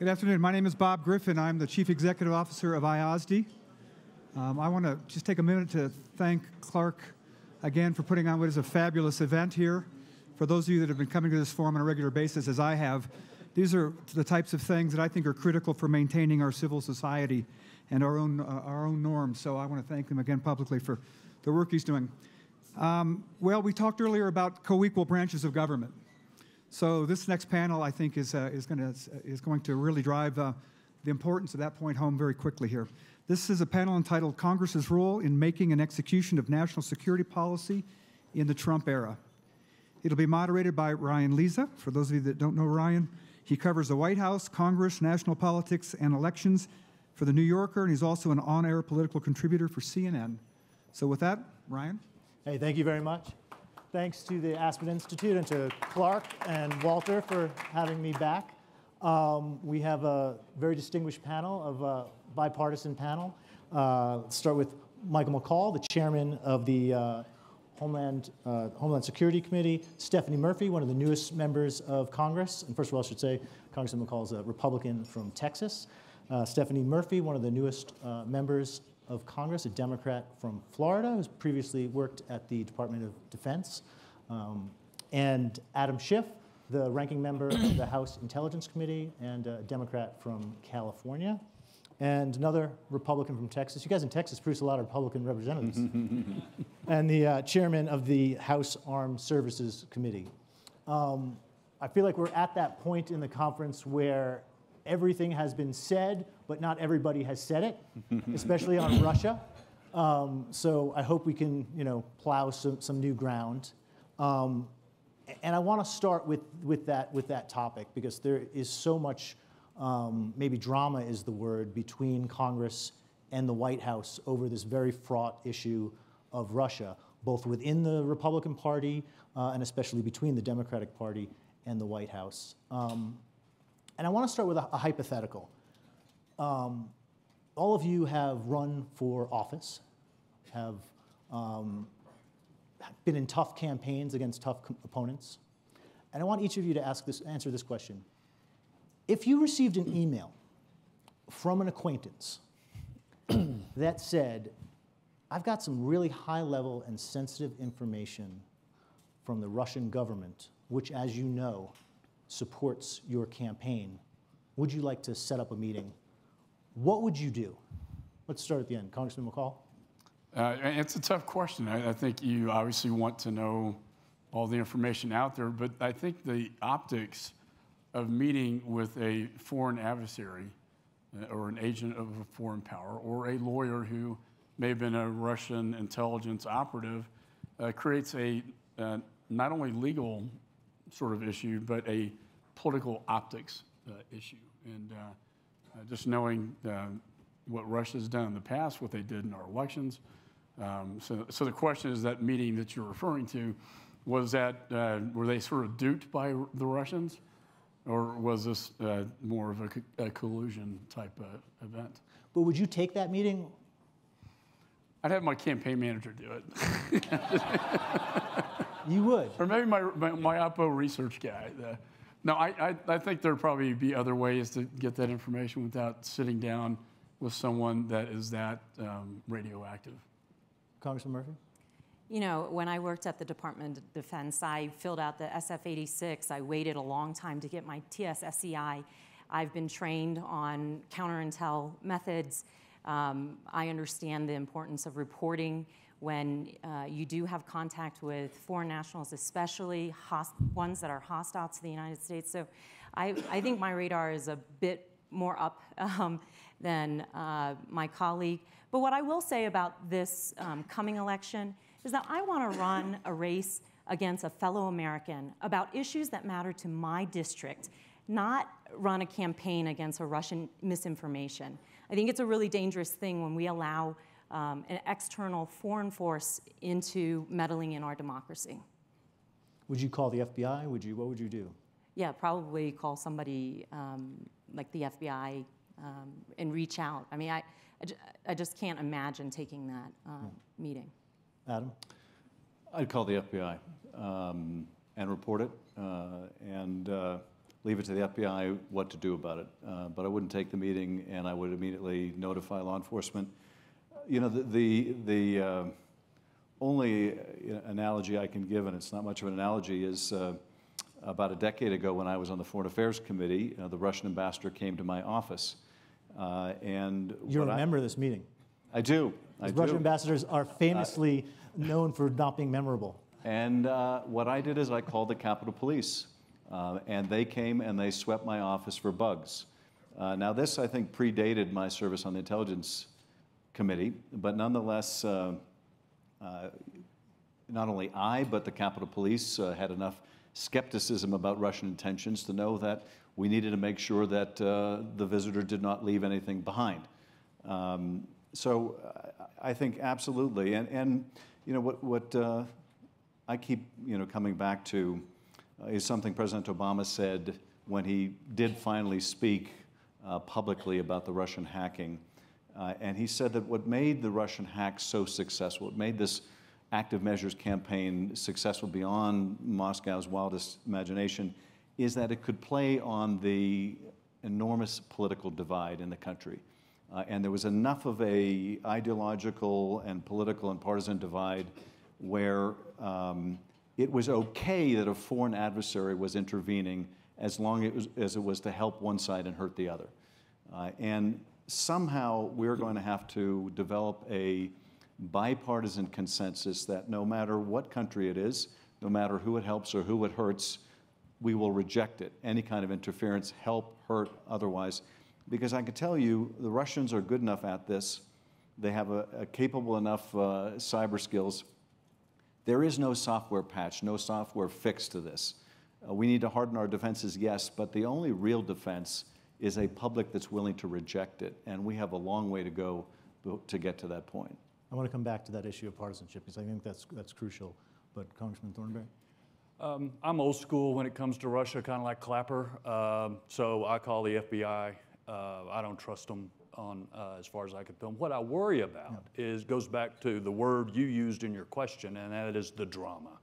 Good afternoon. My name is Bob Griffin. I'm the Chief Executive Officer of IOSD. I want to just take a minute to thank Clark again for putting on what is a fabulous event here. For those of you that have been coming to this forum on a regular basis, as I have, these are the types of things that I think are critical for maintaining our civil society and our own norms. So I want to thank him again publicly for the work he's doing. Well, we talked earlier about co-equal branches of government. So this next panel, I think, is going to really drive the importance of that point home very quickly here. This is a panel entitled Congress's Role in Making and Execution of National Security Policy in the Trump Era. It'll be moderated by Ryan Leza. For those of you that don't know Ryan, he covers the White House, Congress, national politics, and elections for The New Yorker, and he's also an on-air political contributor for CNN. So with that, Ryan. Hey, thank you very much. Thanks to the Aspen Institute and to Clark and Walter for having me back. We have a very distinguished panel, of bipartisan panel. Let's start with Michael McCall, the chairman of the Homeland Security Committee, Stephanie Murphy, one of the newest members of Congress. And first of all, I should say Congressman McCall is a Republican from Texas. Stephanie Murphy, one of the newest members of Congress, a Democrat from Florida, who's previously worked at the Department of Defense. And Adam Schiff, the ranking member of the House Intelligence Committee and a Democrat from California. And another Republican from Texas. You guys in Texas produce a lot of Republican representatives. And the chairman of the House Armed Services Committee. I feel like we're at that point in the conference where everything has been said, but not everybody has said it, especially on Russia. So I hope we can, plow some new ground. And I want to start with that topic because there is so much, maybe drama is the word, between Congress and the White House over this very fraught issue of Russia, both within the Republican Party and especially between the Democratic Party and the White House. And I want to start with a hypothetical. All of you have run for office, have been in tough campaigns against tough opponents. And I want each of you to answer this question. If you received an email from an acquaintance that said, I've got some really high-level and sensitive information from the Russian government, which, as you know, supports your campaign, would you like to set up a meeting? What would you do? Let's start at the end. Congressman McCall? It's a tough question. I think you obviously want to know all the information out there, but I think the optics of meeting with a foreign adversary or an agent of a foreign power or a lawyer who may have been a Russian intelligence operative creates a not only legal sort of issue, but a political optics issue. And just knowing what Russia's done in the past, what they did in our elections. So the question is, that meeting that you're referring to, was that, were they sort of duped by the Russians? Or was this more of a collusion type event? But would you take that meeting? I'd have my campaign manager do it. You would? Or maybe my Oppo research guy. No, I think there'd probably be other ways to get that information without sitting down with someone that is that radioactive. Congressman Murphy? When I worked at the Department of Defense, I filled out the SF-86. I waited a long time to get my TS-SCI. I've been trained on counterintel methods. I understand the importance of reporting when you do have contact with foreign nationals, especially ones that are hostile to the United States. So I think my radar is a bit more up than my colleague. But what I will say about this coming election is that I want to run a race against a fellow American about issues that matter to my district, not run a campaign against a Russian misinformation. I think it's a really dangerous thing when we allow an external foreign force into meddling in our democracy. Would you call the FBI? What would you do? Yeah, probably call somebody like the FBI and reach out. I mean, I just can't imagine taking that meeting. Adam? I'd call the FBI and report it. leave it to the FBI what to do about it. But I wouldn't take the meeting, and I would immediately notify law enforcement. You know, the only analogy I can give, and it's not much of an analogy, is about a decade ago when I was on the Foreign Affairs Committee, the Russian ambassador came to my office. And you remember this meeting? I do. Russian ambassadors are famously known for not being memorable. And what I did is I called the Capitol Police. And they came and they swept my office for bugs. Now this, I think, predated my service on the Intelligence Committee, but nonetheless, not only I, but the Capitol Police had enough skepticism about Russian intentions to know that we needed to make sure that the visitor did not leave anything behind. So I think absolutely, and you know what I keep coming back to is something President Obama said when he did finally speak publicly about the Russian hacking. And he said that what made the Russian hack so successful, what made this active measures campaign successful beyond Moscow's wildest imagination, is that it could play on the enormous political divide in the country. And there was enough of a ideological and political and partisan divide where it was okay that a foreign adversary was intervening as long as it was to help one side and hurt the other. And somehow we're going to have to develop a bipartisan consensus that no matter what country it is, no matter who it helps or who it hurts, we will reject it. Any kind of interference, help, hurt, otherwise. Because I can tell you, the Russians are good enough at this. They have a capable enough cyber skills. There is no software patch, no software fix to this. We need to harden our defenses, yes, but the only real defense is a public that's willing to reject it. And we have a long way to go to get to that point. I want to come back to that issue of partisanship because I think that's crucial. But Congressman Thornberry? I'm old school when it comes to Russia, kind of like Clapper. So I call the FBI. I don't trust them on as far as I can film. What I worry about goes back to the word you used in your question, and that is the drama.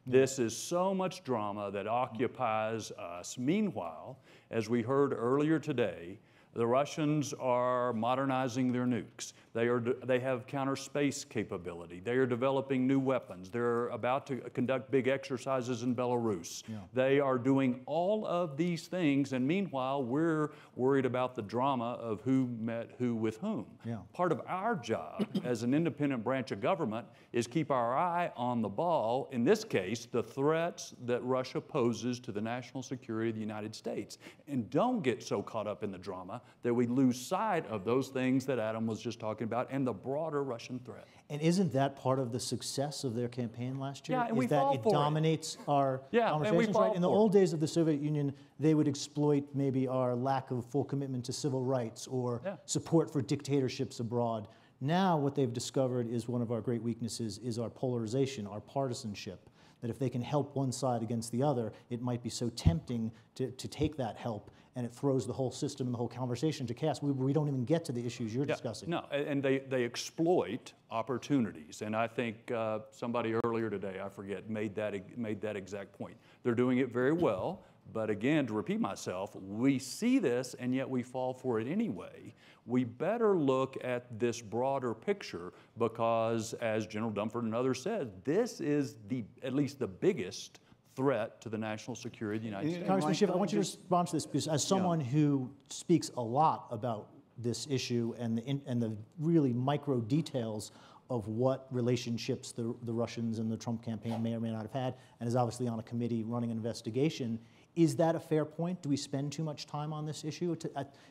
This is so much drama that occupies us. Meanwhile, as we heard earlier today, the Russians are modernizing their nukes. They have counter space capability. They are developing new weapons. They're about to conduct big exercises in Belarus. Yeah. They are doing all of these things, and meanwhile, we're worried about the drama of who met who with whom. Yeah. Part of our job as an independent branch of government is keep our eye on the ball, in this case, the threats that Russia poses to the national security of the United States. And don't get so caught up in the drama that we lose sight of those things that Adam was just talking about and the broader Russian threat. And isn't that part of the success of their campaign last year? Yeah, and is that it dominates our conversations, right? In the old days of the Soviet Union, they would exploit maybe our lack of full commitment to civil rights or support for dictatorships abroad. Now what they've discovered is one of our great weaknesses is our polarization, our partisanship. That if they can help one side against the other, it might be so tempting to take that help, and it throws the whole system and the whole conversation to chaos. We don't even get to the issues you're discussing. No, and they exploit opportunities. And I think somebody earlier today, I forget, made that exact point. They're doing it very well, but again, to repeat myself, we see this and yet we fall for it anyway. We better look at this broader picture because, as General Dunford and others said, this is at least the biggest threat to the national security of the United States. Congressman Schiff, I want you to respond to this because as someone who speaks a lot about this issue and the really micro details of what relationships the Russians and the Trump campaign may or may not have had, and is obviously on a committee running an investigation, is that a fair point? Do we spend too much time on this issue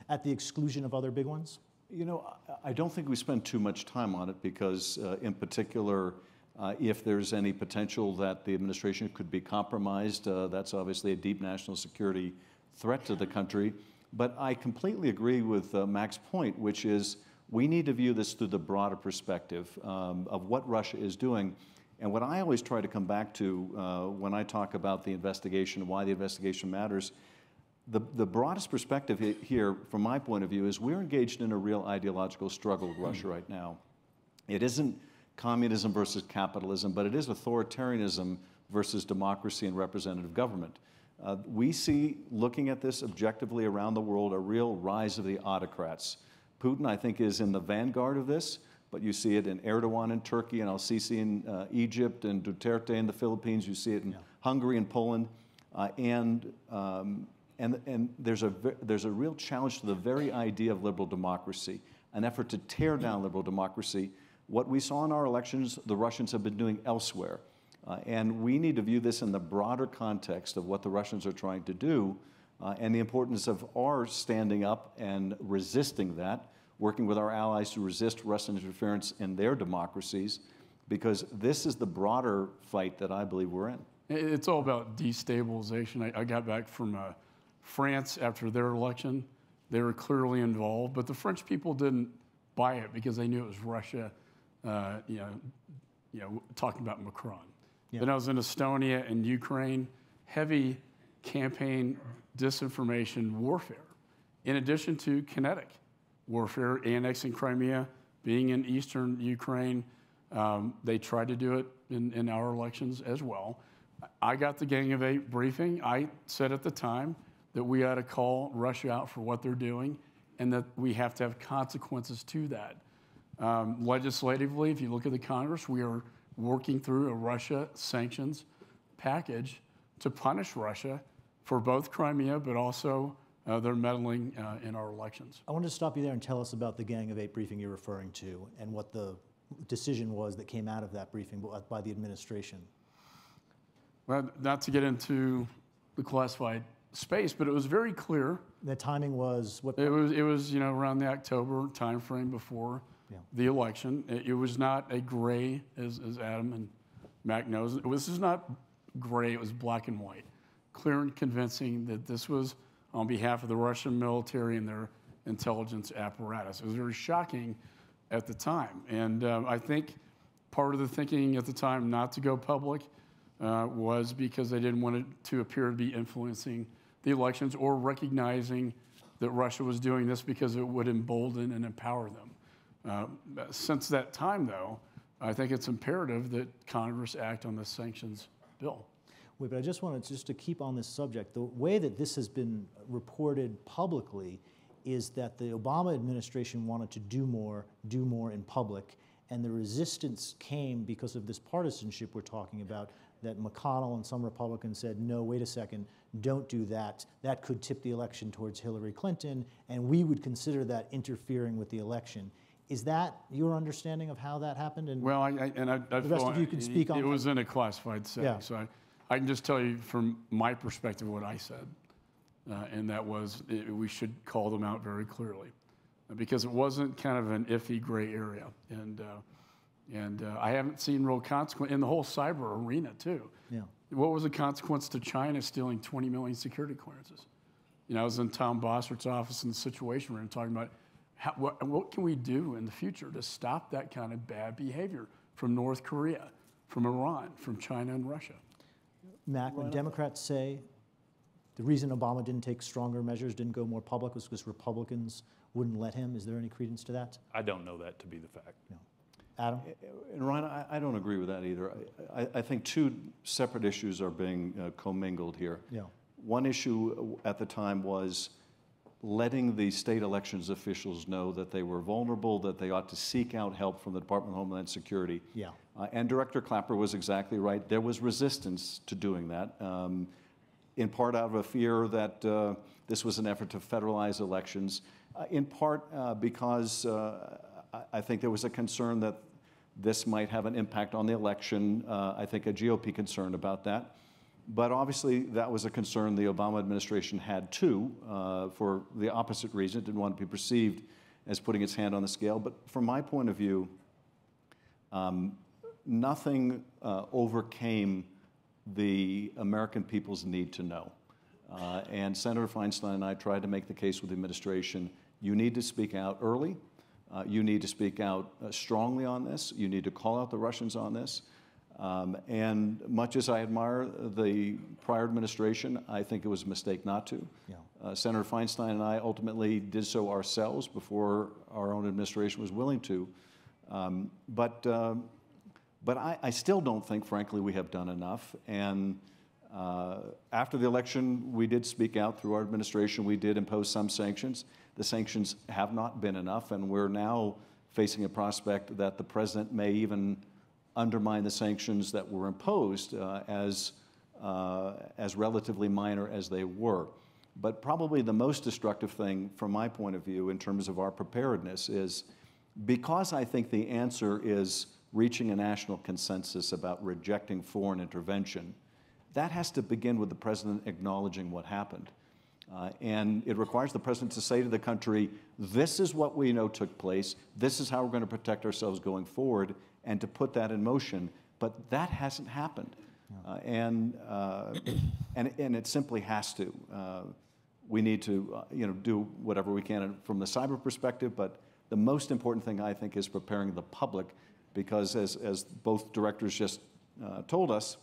at the exclusion of other big ones? You know, I don't think we spend too much time on it because, in particular, if there's any potential that the administration could be compromised, that's obviously a deep national security threat to the country. But I completely agree with Mac's point, which is we need to view this through the broader perspective of what Russia is doing. And what I always try to come back to when I talk about the investigation and why the investigation matters, the broadest perspective here, from my point of view, is we're engaged in a real ideological struggle with Russia right now. It isn't communism versus capitalism, but it is authoritarianism versus democracy and representative government. We see, looking at this objectively around the world, a real rise of the autocrats. Putin, I think, is in the vanguard of this, but you see it in Erdogan in Turkey, and al-Sisi in Egypt, and Duterte in the Philippines. You see it in Hungary and Poland, and there's a real challenge to the very idea of liberal democracy, an effort to tear down liberal democracy. What we saw in our elections, the Russians have been doing elsewhere. And we need to view this in the broader context of what the Russians are trying to do, and the importance of our standing up and resisting that, working with our allies to resist Russian interference in their democracies, because this is the broader fight that I believe we're in. It's all about destabilization. I got back from France after their election. They were clearly involved, but the French people didn't buy it because they knew it was Russia, talking about Macron. Yeah. Then I was in Estonia and Ukraine, heavy campaign disinformation warfare, in addition to kinetic warfare, annexing Crimea, being in eastern Ukraine. They tried to do it in our elections as well. I got the Gang of Eight briefing. I said at the time that we ought to call Russia out for what they're doing and that we have to have consequences to that. Legislatively, if you look at the Congress, we are working through a Russia sanctions package to punish Russia for both Crimea, but also their meddling in our elections. I wanted to stop you there and tell us about the Gang of Eight briefing you're referring to and what the decision was that came out of that briefing by the administration. Well, not to get into the classified space, but it was very clear. The timing was what? It was around the October timeframe before the election. It was not a gray, as Adam and Mac knows. This is not gray. It was black and white, clear and convincing that this was on behalf of the Russian military and their intelligence apparatus. It was very shocking at the time, and I think part of the thinking at the time not to go public was because they didn't want it to appear to be influencing the elections or recognizing that Russia was doing this because it would embolden and empower them. Since that time, though, I think it's imperative that Congress act on the sanctions bill. Wait, but I just wanted to keep on this subject. The way that this has been reported publicly is that the Obama administration wanted to do more in public, and the resistance came because of this partisanship we're talking about, that McConnell and some Republicans said, no, wait a second, don't do that. That could tip the election towards Hillary Clinton, and we would consider that interfering with the election. Is that your understanding of how that happened? And well, the rest of you can speak on it. It was in a classified setting, yeah. So I can just tell you from my perspective what I said, and that was we should call them out very clearly, because it wasn't kind of an iffy gray area, and I haven't seen real consequence in the whole cyber arena too. Yeah. What was the consequence to China stealing 20 million security clearances? I was in Tom Bossert's office in the Situation Room talking about what can we do in the future to stop that kind of bad behavior from North Korea, from Iran, from China and Russia. Mac, when Democrats say the reason Obama didn't take stronger measures, didn't go more public, was because Republicans wouldn't let him, is there any credence to that? I don't know that to be the fact. No. Adam? And Ryan, I don't agree with that either. I think two separate issues are being commingled here. Yeah. One issue at the time was letting the state elections officials know that they were vulnerable, that they ought to seek out help from the Department of Homeland Security. Yeah. And Director Clapper was exactly right. There was resistance to doing that, in part out of a fear that this was an effort to federalize elections, in part because I think there was a concern that this might have an impact on the election. I think a GOP concern about that. But obviously, that was a concern the Obama administration had too, for the opposite reason. It didn't want to be perceived as putting its hand on the scale. But from my point of view, nothing overcame the American people's need to know. And Senator Feinstein and I tried to make the case with the administration, you need to speak out early. You need to speak out strongly on this. You need to call out the Russians on this. And much as I admire the prior administration, I think it was a mistake not to. Yeah. Senator Feinstein and I ultimately did so ourselves before our own administration was willing to. But I still don't think, frankly, we have done enough. And After the election, we did speak out through our administration. We did impose some sanctions. The sanctions have not been enough, and we're now facing a prospect that the president may even undermine the sanctions that were imposed as relatively minor as they were. But probably the most destructive thing from my point of view in terms of our preparedness is, because I think the answer is reaching a national consensus about rejecting foreign intervention, that has to begin with the president acknowledging what happened. And it requires the president to say to the country, this is what we know took place, this is how we're going to protect ourselves going forward, and to put that in motion. But that hasn't happened. And it simply has to. We need to do whatever we can from the cyber perspective, but the most important thing, I think, is preparing the public, because as both directors just told us,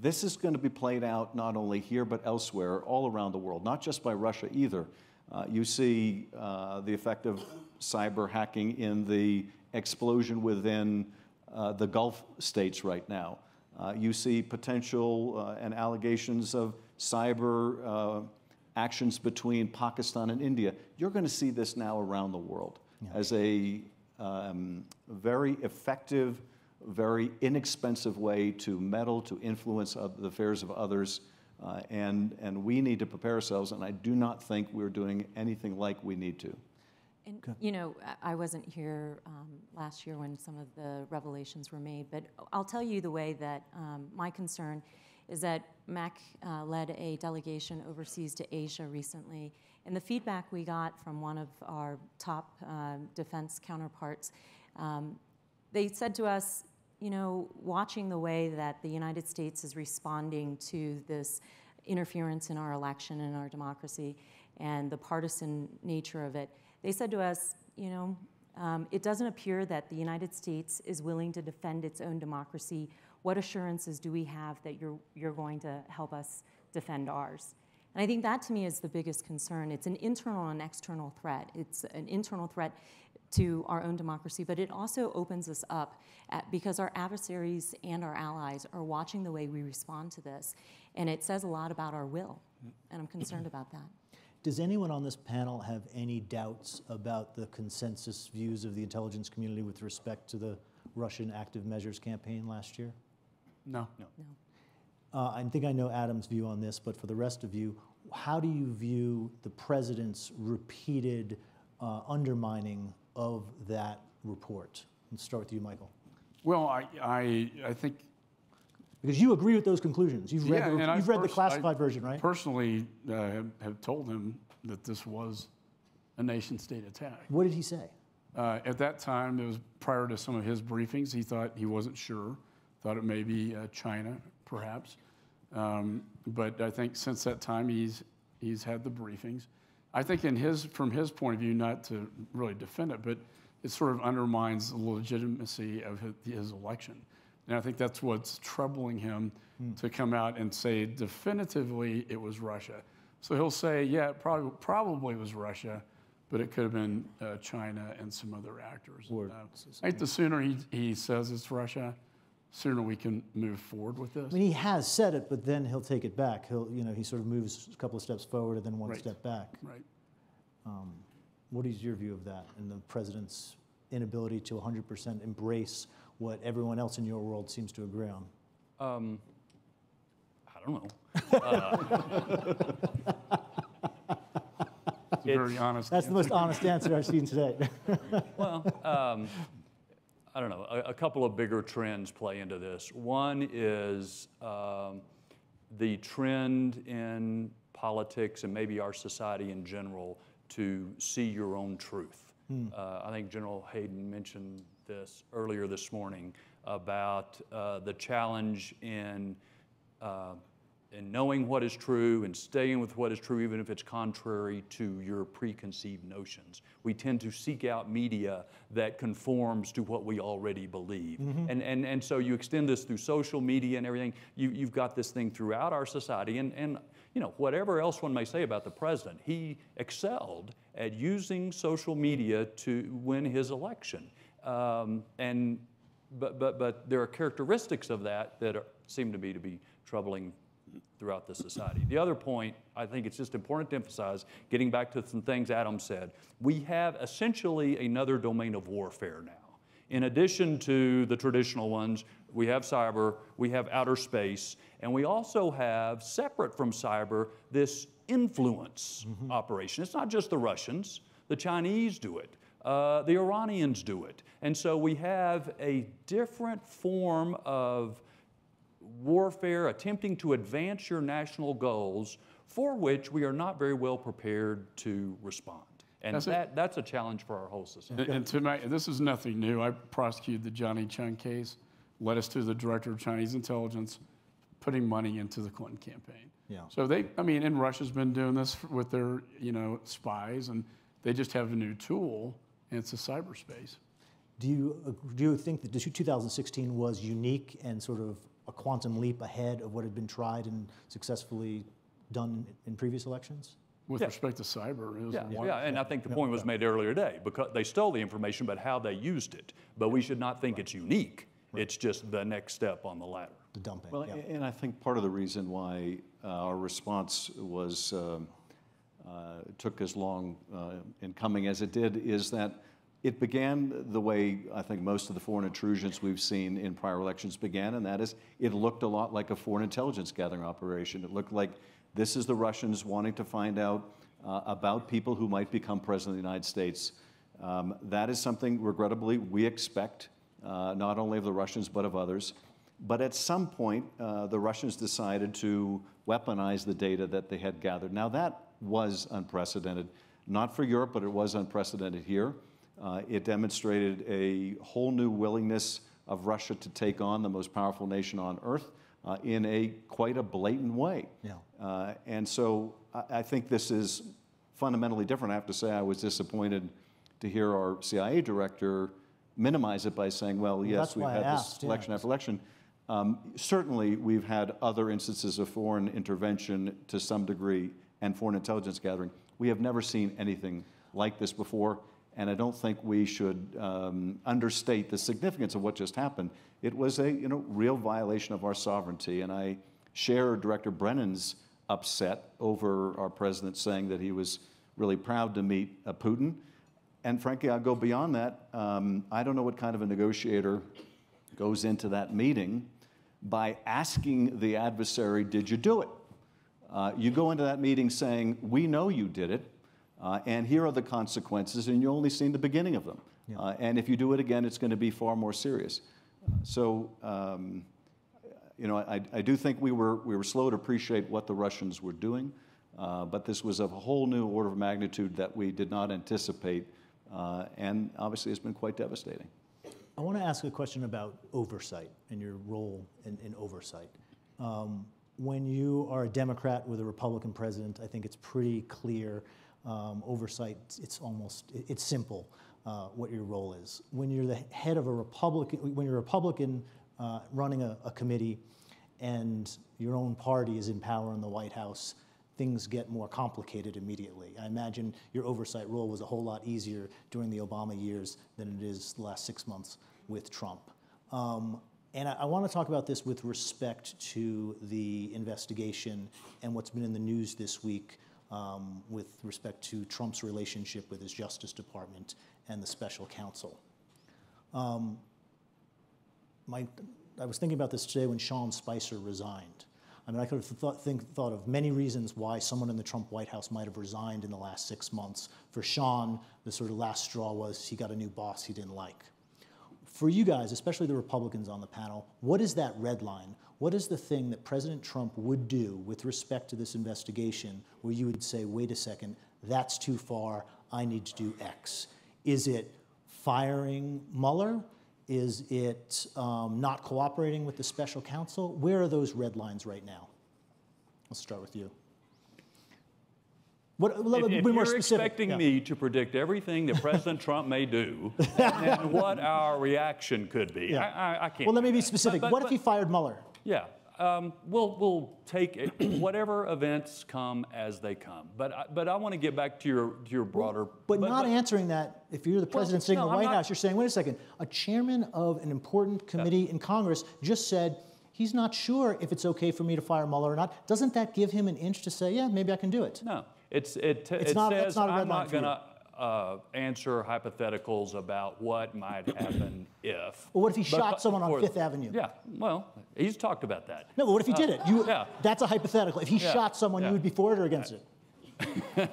this is going to be played out not only here but elsewhere, all around the world, not just by Russia either. You see the effect of cyber hacking in the explosion within the Gulf states right now. You see potential and allegations of cyber actions between Pakistan and India. You're going to see this now around the world as a very effective, very inexpensive way to meddle, to influence the affairs of others, and we need to prepare ourselves, and I do not think we're doing anything like we need to. And I wasn't here last year when some of the revelations were made, but I'll tell you the way that my concern is that Mac led a delegation overseas to Asia recently, and the feedback we got from one of our top defense counterparts, they said to us, watching the way that the United States is responding to this interference in our election and our democracy and the partisan nature of it, they said to us, it doesn't appear that the United States is willing to defend its own democracy. What assurances do we have that you're going to help us defend ours? And I think that, to me, is the biggest concern. It's an internal and external threat. It's an internal threat to our own democracy, but it also opens us up because our adversaries and our allies are watching the way we respond to this, and it says a lot about our will, and I'm concerned about that. Does anyone on this panel have any doubts about the consensus views of the intelligence community with respect to the Russian active measures campaign last year? No. I think I know Adam's view on this, but for the rest of you, how do you view the president's repeated undermining of that report? Let's start with you, Michael. Well, I think... Because you agree with those conclusions. You've read the classified version, right? Personally have told him that this was a nation-state attack. What did he say? At that time, it was prior to some of his briefings, he thought he wasn't sure, thought it may be China, perhaps. But I think since that time, he's had the briefings. I think from his point of view, not to really defend it, but it sort of undermines the legitimacy of his election. And I think that's what's troubling him to come out and say definitively it was Russia. So he'll say, yeah, probably it was Russia, but it could have been China and some other actors. I think the sooner he says it's Russia, sooner we can move forward with this. I mean, he has said it, but then he'll take it back. He sort of moves a couple of steps forward and then one step back. Right. What is your view of that and the president's inability to 100% embrace what everyone else in your world seems to agree on? I don't know. It's a very honest That's the most honest answer I've seen today. Well, I don't know. A couple of bigger trends play into this. One is the trend in politics and maybe our society in general to see your own truth. I think General Hayden mentioned this earlier this morning about the challenge in knowing what is true and staying with what is true, even if it's contrary to your preconceived notions. We tend to seek out media that conforms to what we already believe. And so you extend this through social media and everything. You've got this thing throughout our society. And whatever else one may say about the president, he excelled at using social media to win his election. But there are characteristics of that that seem to me to be troubling throughout the society. The other point, I think it's just important to emphasize, getting back to some things Adam said, we have essentially another domain of warfare now. In addition to the traditional ones, we have cyber, we have outer space, and we also have, separate from cyber, this influence operation. It's not just the Russians, the Chinese do it, the Iranians do it. And so we have a different form of warfare attempting to advance your national goals for which we are not very well prepared to respond. And that's a challenge for our whole society. And this is nothing new. I prosecuted the Johnny Chung case, led us to the director of Chinese intelligence, putting money into the Clinton campaign. Yeah. So and Russia's been doing this with their, spies, and they just have a new tool, and it's a cyberspace. Do you think that 2016 was unique and sort of a quantum leap ahead of what had been tried and successfully done in previous elections? With respect to cyber, it was and I think the point was made earlier today, because they stole the information, but how they used it. But we should not think it's unique. Right. It's just the next step on the ladder. The dumping. Well, and I think part of the reason why our response was took as long in coming as it did is that it began the way I think most of the foreign intrusions we've seen in prior elections began, and that is it looked a lot like a foreign intelligence gathering operation. It looked like this is the Russians wanting to find out about people who might become president of the United States. That is something, regrettably, we expect, not only of the Russians but of others. But at some point, the Russians decided to weaponize the data that they had gathered. Now, that was unprecedented, not for Europe, but it was unprecedented here. It demonstrated a whole new willingness of Russia to take on the most powerful nation on earth in quite a blatant way. Yeah. And so I think this is fundamentally different. I have to say I was disappointed to hear our CIA director minimize it by saying, well, yes, we've had this election after election. Certainly, we've had other instances of foreign intervention to some degree and foreign intelligence gathering. We have never seen anything like this before, and I don't think we should understate the significance of what just happened. It was a real violation of our sovereignty, and I share Director Brennan's upset over our president saying that he was really proud to meet Putin. And frankly, I'll go beyond that. I don't know what kind of a negotiator goes into that meeting by asking the adversary, did you do it? You go into that meeting saying, we know you did it, and here are the consequences, and you've only seen the beginning of them. Yeah. And if you do it again, it's going to be far more serious. So, I do think we were slow to appreciate what the Russians were doing, but this was of a whole new order of magnitude that we did not anticipate, and obviously it's been quite devastating. I want to ask a question about oversight and your role in oversight. When you are a Democrat with a Republican president, I think it's pretty clear. Oversight, it's simple what your role is. When you're the head of a Republican, when you're a Republican running a committee and your own party is in power in the White House, things get more complicated immediately. I imagine your oversight role was a whole lot easier during the Obama years than it is the last 6 months with Trump. And I want to talk about this with respect to the investigation and what's been in the news this week with respect to Trump's relationship with his Justice Department and the special counsel. I was thinking about this today when Sean Spicer resigned. I mean, I could have thought of many reasons why someone in the Trump White House might have resigned in the last 6 months. For Sean, the sort of last straw was he got a new boss he didn't like. For you guys, especially the Republicans on the panel, what is that red line? What is the thing that President Trump would do with respect to this investigation where you would say, wait a second, that's too far, I need to do X? Is it firing Mueller? Is it not cooperating with the special counsel? Where are those red lines right now? Let's start with you. If you're expecting me to predict everything that President Trump may do and what our reaction could be, I can't. Well, let me be specific. What if he fired Mueller? Yeah. We'll take it, whatever events come as they come. But I want to get back to your broader. But not answering that. If you're the president sitting in the White House, you're saying, wait a second. A chairman of an important committee in Congress just said, he's not sure if it's okay for me to fire Mueller or not. Doesn't that give him an inch to say, yeah, maybe I can do it? No, it It's not a says red I'm line not for you. going to answer hypotheticals about what might happen if. Well, what if he shot someone on Fifth Avenue? Yeah, well, he's talked about that. No, but what if he did it? Yeah. That's a hypothetical. If he shot someone, you would be for it or against it?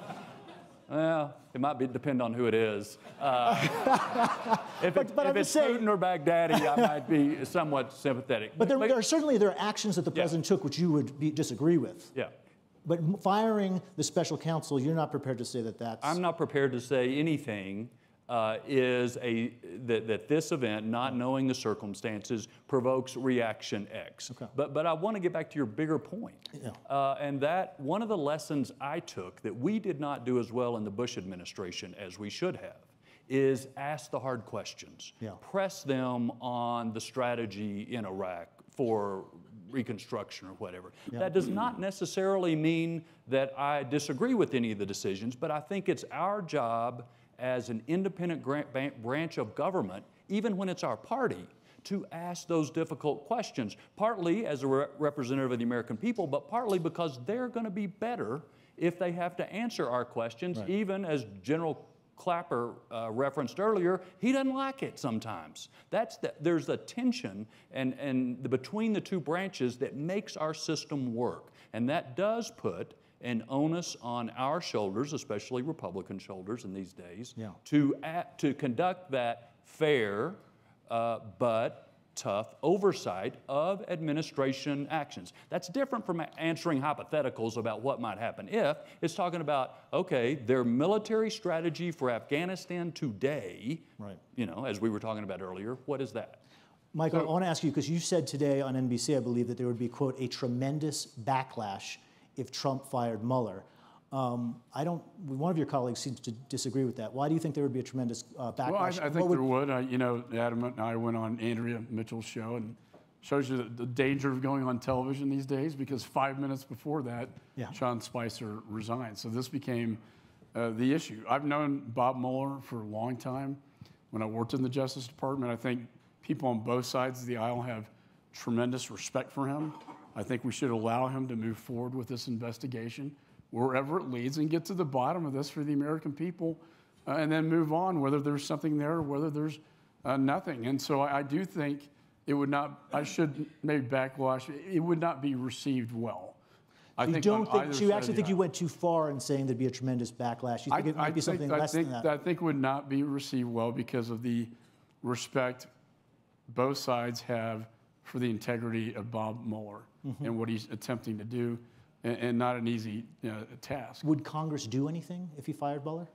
Well, it might depend on who it is. If it's saying, Putin or Baghdadi, I might be somewhat sympathetic. But there are actions that the president took which you would disagree with. Yeah. But firing the special counsel, you're not prepared to say that's... I'm not prepared to say anything that this event, not knowing the circumstances, provokes reaction X. Okay. But I want to get back to your bigger point. Yeah. And that one of the lessons I took that we did not do as well in the Bush administration as we should have is ask the hard questions. Yeah. Press them on the strategy in Iraq for reconstruction or whatever. Yeah. That does not necessarily mean that I disagree with any of the decisions, but I think it's our job as an independent branch of government, even when it's our party, to ask those difficult questions, partly as a representative of the American people, but partly because they're going to be better if they have to answer our questions, right. Even as General Clapper referenced earlier, he doesn't like it sometimes. There's a tension between the two branches that makes our system work. And that does put an onus on our shoulders, especially Republican shoulders in these days, yeah. to conduct that fair but tough oversight of administration actions. That's different from answering hypotheticals about what might happen if. It's talking about, okay, their military strategy for Afghanistan today, right. As we were talking about earlier, what is that? Michael, I want to ask you, because you said today on NBC, I believe, that there would be, quote, a tremendous backlash if Trump fired Mueller. One of your colleagues seems to disagree with that. Why do you think there would be a tremendous backlash? Well, I think there would. Adam and I went on Andrea Mitchell's show, and shows you the danger of going on television these days, because 5 minutes before that, Sean Spicer resigned. So this became the issue. I've known Bob Mueller for a long time. When I worked in the Justice Department, I think people on both sides of the aisle have tremendous respect for him. I think we should allow him to move forward with this investigation, wherever it leads, and get to the bottom of this for the American people, and then move on, whether there's something there or whether there's nothing. And so I do think it would not, I should maybe backlash, it would not be received well. So you actually think you went too far in saying there'd be a tremendous backlash? You think it might be something less than that? I think would not be received well because of the respect both sides have for the integrity of Bob Mueller and what he's attempting to do. And not an easy task. Would Congress do anything if he fired Mueller?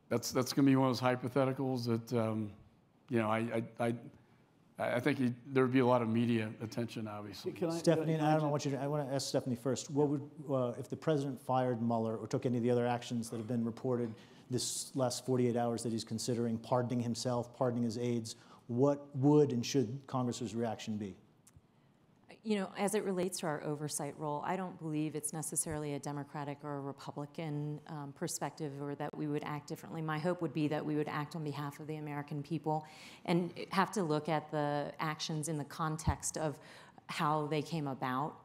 That's going to be one of those hypotheticals that, I think there would be a lot of media attention, obviously. Stephanie and Adam, I want to ask Stephanie first. What would, if the president fired Mueller or took any of the other actions that have been reported this last 48 hours that he's considering, pardoning himself, pardoning his aides, what would and should Congress's reaction be? As it relates to our oversight role, I don't believe it's necessarily a Democratic or a Republican perspective, or that we would act differently. My hope would be that we would act on behalf of the American people and have to look at the actions in the context of how they came about.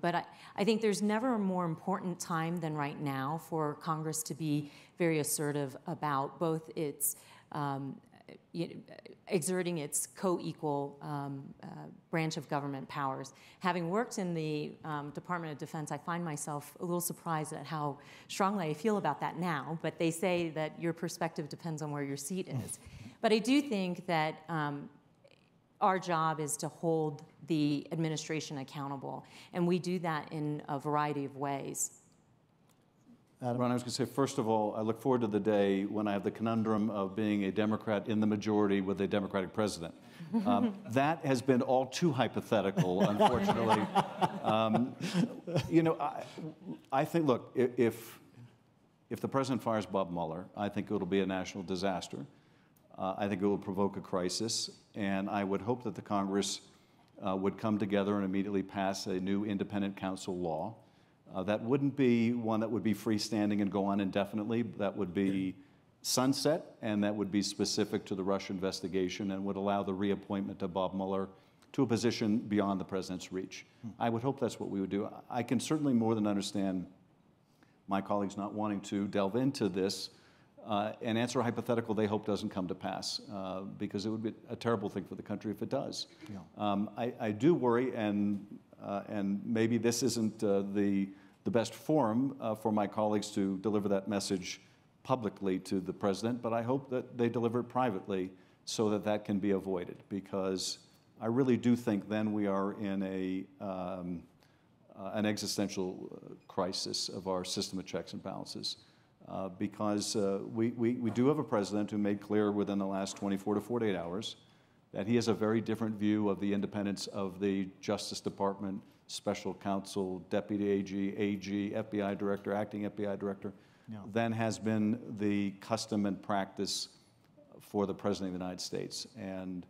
But I think there's never a more important time than right now for Congress to be very assertive about both its exerting its co-equal branch of government powers. Having worked in the Department of Defense, I find myself a little surprised at how strongly I feel about that now, but they say that your perspective depends on where your seat is. But I do think that our job is to hold the administration accountable, and we do that in a variety of ways. Ron, I was going to say, first of all, I look forward to the day when I have the conundrum of being a Democrat in the majority with a Democratic president. That has been all too hypothetical, unfortunately. I think, look, if the president fires Bob Mueller, I think it'll be a national disaster. I think it will provoke a crisis, and I would hope that the Congress would come together and immediately pass a new independent counsel law. That wouldn't be one that would be freestanding and go on indefinitely. That would be sunset, and that would be specific to the Russia investigation and would allow the reappointment of Bob Mueller to a position beyond the president's reach. I would hope that's what we would do. I can certainly more than understand my colleagues not wanting to delve into this and answer a hypothetical they hope doesn't come to pass, because it would be a terrible thing for the country if it does. Yeah. I do worry, and maybe this isn't the best forum for my colleagues to deliver that message publicly to the president, but I hope that they deliver it privately so that that can be avoided, because I really do think then we are in an existential crisis of our system of checks and balances, because we do have a president who made clear within the last 24 to 48 hours that he has a very different view of the independence of the Justice Department, Special Counsel, Deputy AG, FBI Director, Acting FBI Director, than has been the custom and practice for the President of the United States. And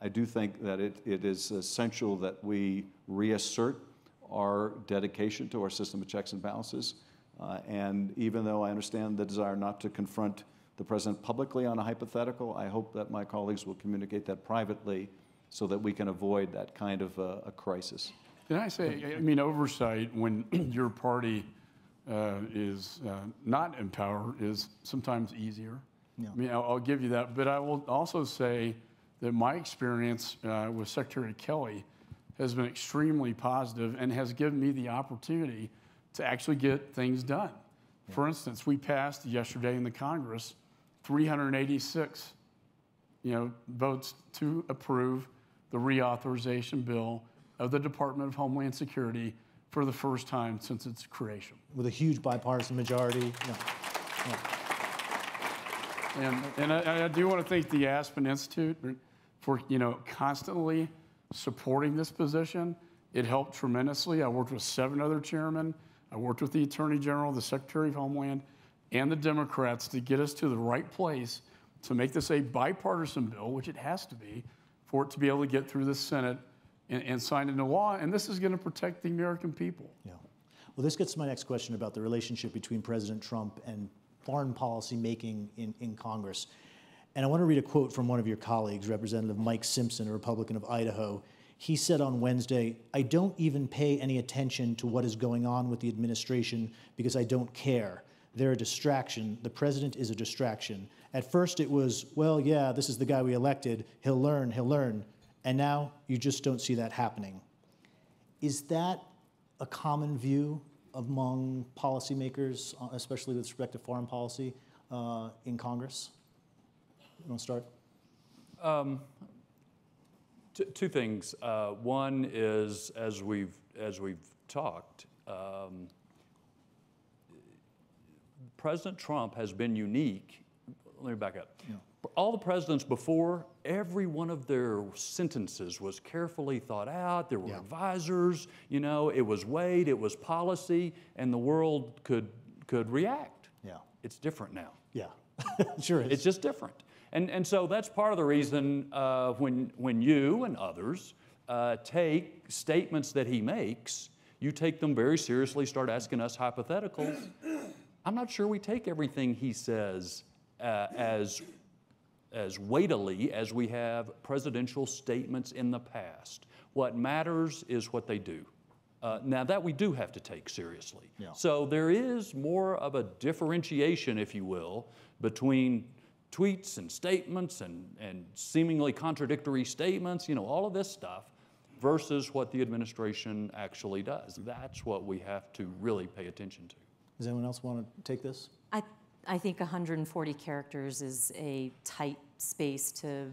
I do think that it is essential that we reassert our dedication to our system of checks and balances. And even though I understand the desire not to confront the President publicly on a hypothetical, I hope that my colleagues will communicate that privately so that we can avoid that kind of a crisis. Can I say, I mean, oversight when your party is not in power is sometimes easier. Yeah. I mean, I'll give you that. But I will also say that my experience with Secretary Kelly has been extremely positive and has given me the opportunity to actually get things done. Yeah. For instance, we passed yesterday in the Congress 386 votes to approve the reauthorization bill of the Department of Homeland Security for the first time since its creation. With a huge bipartisan majority. And I do want to thank the Aspen Institute for constantly supporting this position. It helped tremendously. I worked with 7 other chairmen. I worked with the Attorney General, the Secretary of Homeland, and the Democrats to get us to the right place to make this a bipartisan bill, which it has to be, for it to be able to get through the Senate and signed into law. And this is going to protect the American people. Yeah. Well, this gets to my next question about the relationship between President Trump and foreign policy making in Congress. And I want to read a quote from one of your colleagues, Representative Mike Simpson, a Republican of Idaho. He said on Wednesday, "I don't even pay any attention to what is going on with the administration because I don't care. They're a distraction. The president is a distraction. At first it was, well, yeah, this is the guy we elected. He'll learn. And now you just don't see that happening." Is that a common view among policymakers, especially with respect to foreign policy in Congress? You want to start? Two things. One is, as we've talked, President Trump has been unique. Let me back up. Yeah. All the presidents before, every one of their sentences was carefully thought out. There were advisors, it was weighed, it was policy, and the world could react. Yeah. It's different now. Yeah, sure is. It's just different. And so that's part of the reason when you and others take statements that he makes, you take them very seriously, start asking us hypotheticals. I'm not sure we take everything he says as weightily as we have presidential statements in the past. What matters is what they do. Now that we do have to take seriously. Yeah. So there is more of a differentiation, if you will, between tweets and statements and seemingly contradictory statements, all of this stuff, versus what the administration actually does. That's what we have to really pay attention to. Does anyone else want to take this? I think 140 characters is a tight space to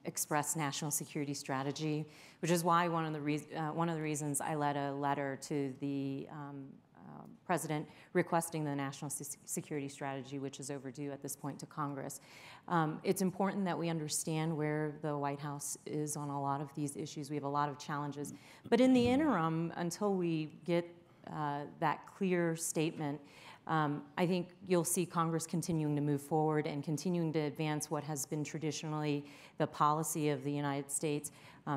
express national security strategy, which is why one of the reasons I led a letter to the President requesting the national security strategy, which is overdue at this point to Congress. It's important that we understand where the White House is on a lot of these issues. We have a lot of challenges. But in the interim, until we get that clear statement, I think you'll see Congress continuing to move forward and continuing to advance what has been traditionally the policy of the United States.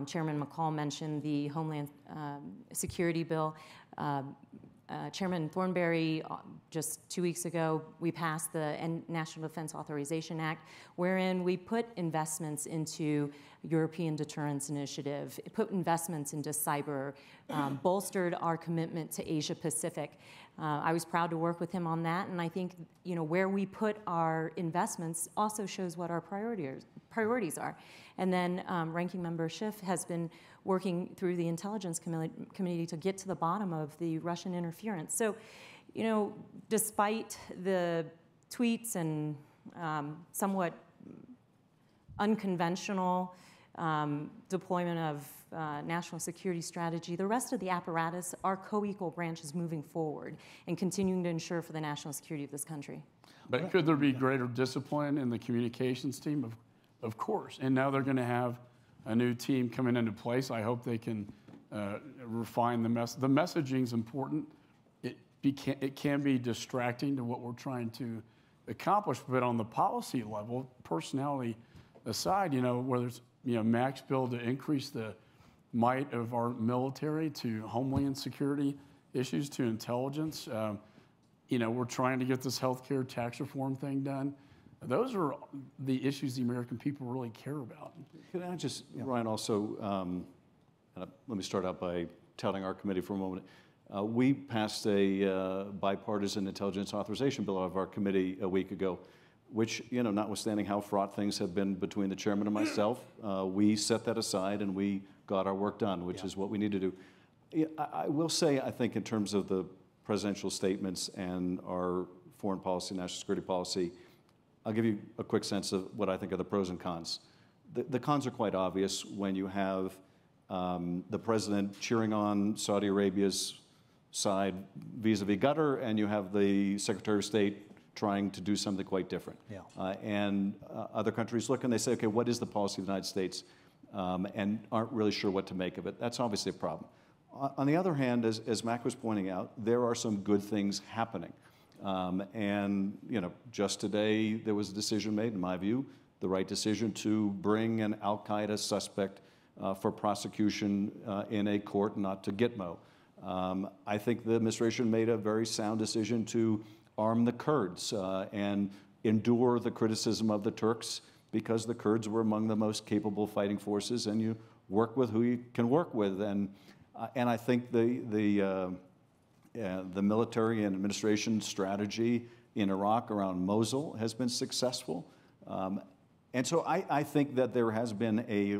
Chairman McCall mentioned the Homeland Security bill. Chairman Thornberry, just 2 weeks ago, we passed the National Defense Authorization Act, wherein we put investments into European Deterrence Initiative, put investments into cyber, bolstered our commitment to Asia Pacific. I was proud to work with him on that, and I think where we put our investments also shows what our priorities are. And then Ranking Member Schiff has been working through the Intelligence Committee to get to the bottom of the Russian interference. So, despite the tweets and somewhat unconventional deployment of national security strategy, the rest of the apparatus are co-equal branches moving forward and continuing to ensure for the national security of this country. But could there be greater discipline in the communications team? Of course. And now they're going to have a new team coming into place. I hope they can refine the message. The messaging is important. It can be distracting to what we're trying to accomplish, but on the policy level, personality aside, whether it's max bill to increase the might of our military, to homeland security issues, to intelligence. We're trying to get this healthcare tax reform thing done. Those are the issues the American people really care about. Could I just, Ryan, also, let me start out by telling our committee for a moment. We passed a bipartisan intelligence authorization bill out of our committee a week ago, which, notwithstanding how fraught things have been between the chairman and myself, we set that aside and we got our work done, which is what we need to do. I will say, I think, in terms of the presidential statements and our foreign policy, national security policy, I'll give you a quick sense of what I think are the pros and cons. The cons are quite obvious when you have the president cheering on Saudi Arabia's side vis-a-vis Qatar, and you have the Secretary of State trying to do something quite different. And other countries look and they say, okay, what is the policy of the United States? And aren't really sure what to make of it. That's obviously a problem. On the other hand, as Mac was pointing out, there are some good things happening. And just today there was a decision made, in my view, the right decision to bring an al-Qaeda suspect for prosecution in a court, not to Gitmo. I think the administration made a very sound decision to arm the Kurds and endure the criticism of the Turks, because the Kurds were among the most capable fighting forces, and you work with who you can work with. And I think the military and administration strategy in Iraq around Mosul has been successful. And so I think that there has been a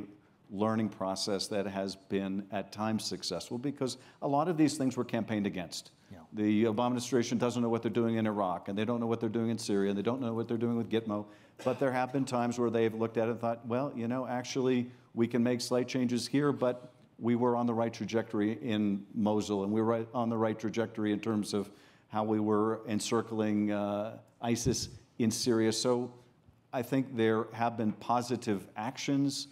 learning process that has been at times successful, because a lot of these things were campaigned against. The Obama administration doesn't know what they're doing in Iraq, and they don't know what they're doing in Syria, and they don't know what they're doing with Gitmo. But there have been times where they've looked at it and thought, well, actually we can make slight changes here, but we were on the right trajectory in Mosul, and we were on the right trajectory in terms of how we were encircling ISIS in Syria. So I think there have been positive actions,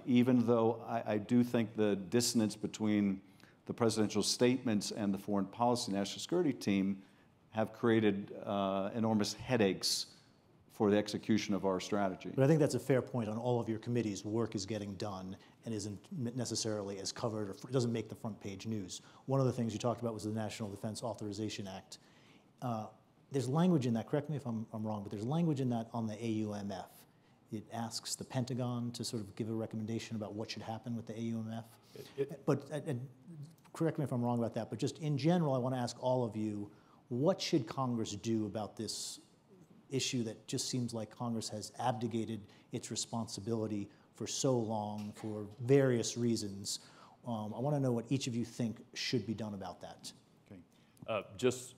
even though I do think the dissonance between the presidential statements and the foreign policy national security team have created enormous headaches for the execution of our strategy. But I think that's a fair point on all of your committees. Work is getting done and isn't necessarily as covered, or doesn't make the front page news. One of the things you talked about was the National Defense Authorization Act. There's language in that, correct me if I'm wrong, but there's language in that on the AUMF. It asks the Pentagon to sort of give a recommendation about what should happen with the AUMF. And correct me if I'm wrong about that, but just in general, I want to ask all of you, what should Congress do about this issue that just seems like Congress has abdicated its responsibility for so long for various reasons? I want to know what each of you think should be done about that. Okay. Just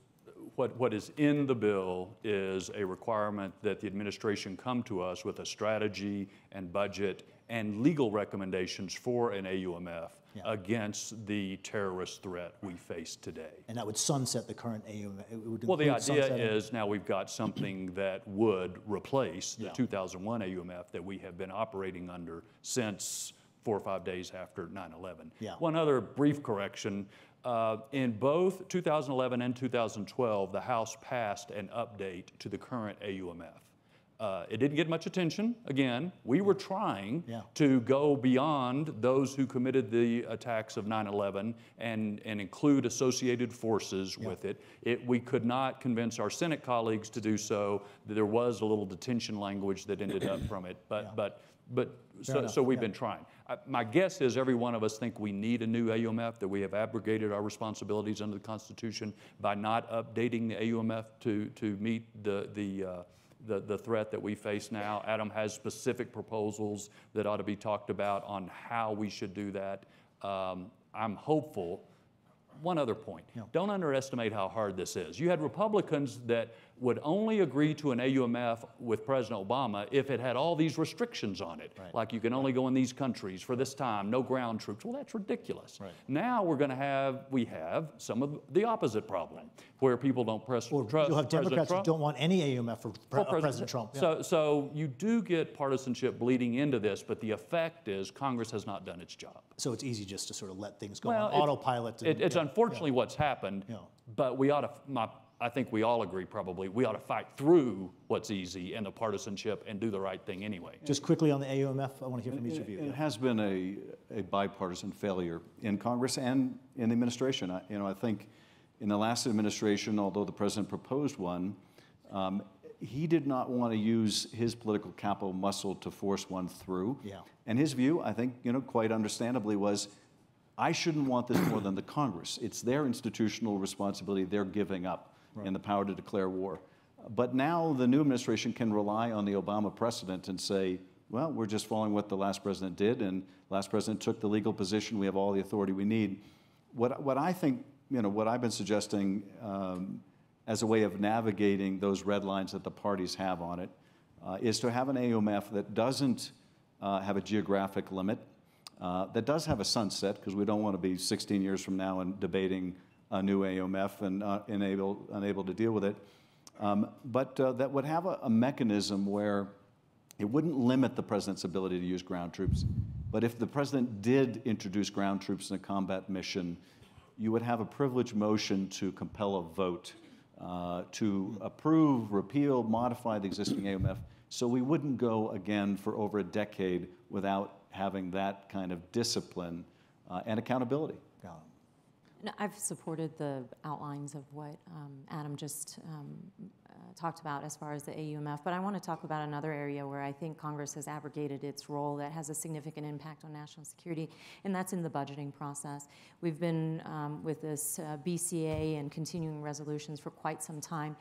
what is in the bill is a requirement that the administration come to us with a strategy and budget and legal recommendations for an AUMF against the terrorist threat we face today. And that would sunset the current AUMF? Well, the idea is now we've got something that would replace the 2001 AUMF that we have been operating under since 4 or 5 days after 9/11. One other brief correction. In both 2011 and 2012, the House passed an update to the current AUMF. It didn't get much attention. Again, we were trying Yeah. to go beyond those who committed the attacks of 9/11 and include associated forces with it. We could not convince our Senate colleagues to do so. There was a little detention language that ended up from it, so we've been trying. My guess is every one of us think we need a new AUMF, that we have abrogated our responsibilities under the Constitution by not updating the AUMF to meet the threat that we face now. Adam has specific proposals that ought to be talked about on how we should do that. I'm hopeful. One other point. Don't underestimate how hard this is. You had Republicans that would only agree to an AUMF with President Obama if it had all these restrictions on it, like you can only go in these countries for this time, no ground troops. Well, that's ridiculous. Now we have some of the opposite problem, where people don't trust you'll have Democrats who don't want any AUMF for President Trump. So you do get partisanship bleeding into this, but the effect is Congress has not done its job. So it's easy just to sort of let things go on autopilot. It's unfortunately what's happened, but we ought to, I think we all agree probably, we ought to fight through what's easy and the partisanship and do the right thing anyway. Just quickly on the AUMF, I want to hear from each of you. It has been a bipartisan failure in Congress and in the administration. I think in the last administration, although the president proposed one, he did not want to use his political capital muscle to force one through. And his view, I think, quite understandably, was, I shouldn't want this more than the Congress. It's their institutional responsibility they're giving up in the power to declare war. But now the new administration can rely on the Obama precedent and say, well, we're just following what the last president did, and last president took the legal position. We have all the authority we need. What I think, what I've been suggesting as a way of navigating those red lines that the parties have on it is to have an AUMF that doesn't have a geographic limit, that does have a sunset, because we don't want to be 16 years from now and debating a new AUMF and unable to deal with it, but that would have a mechanism where it wouldn't limit the president's ability to use ground troops. But if the president did introduce ground troops in a combat mission, you would have a privileged motion to compel a vote to approve, repeal, modify the existing AUMF, so we wouldn't go again for over a decade without having that kind of discipline and accountability. No, I've supported the outlines of what Adam just talked about as far as the AUMF, but I want to talk about another area where I think Congress has abrogated its role that has a significant impact on national security, and that's in the budgeting process. We've been with this BCA and continuing resolutions for quite some time.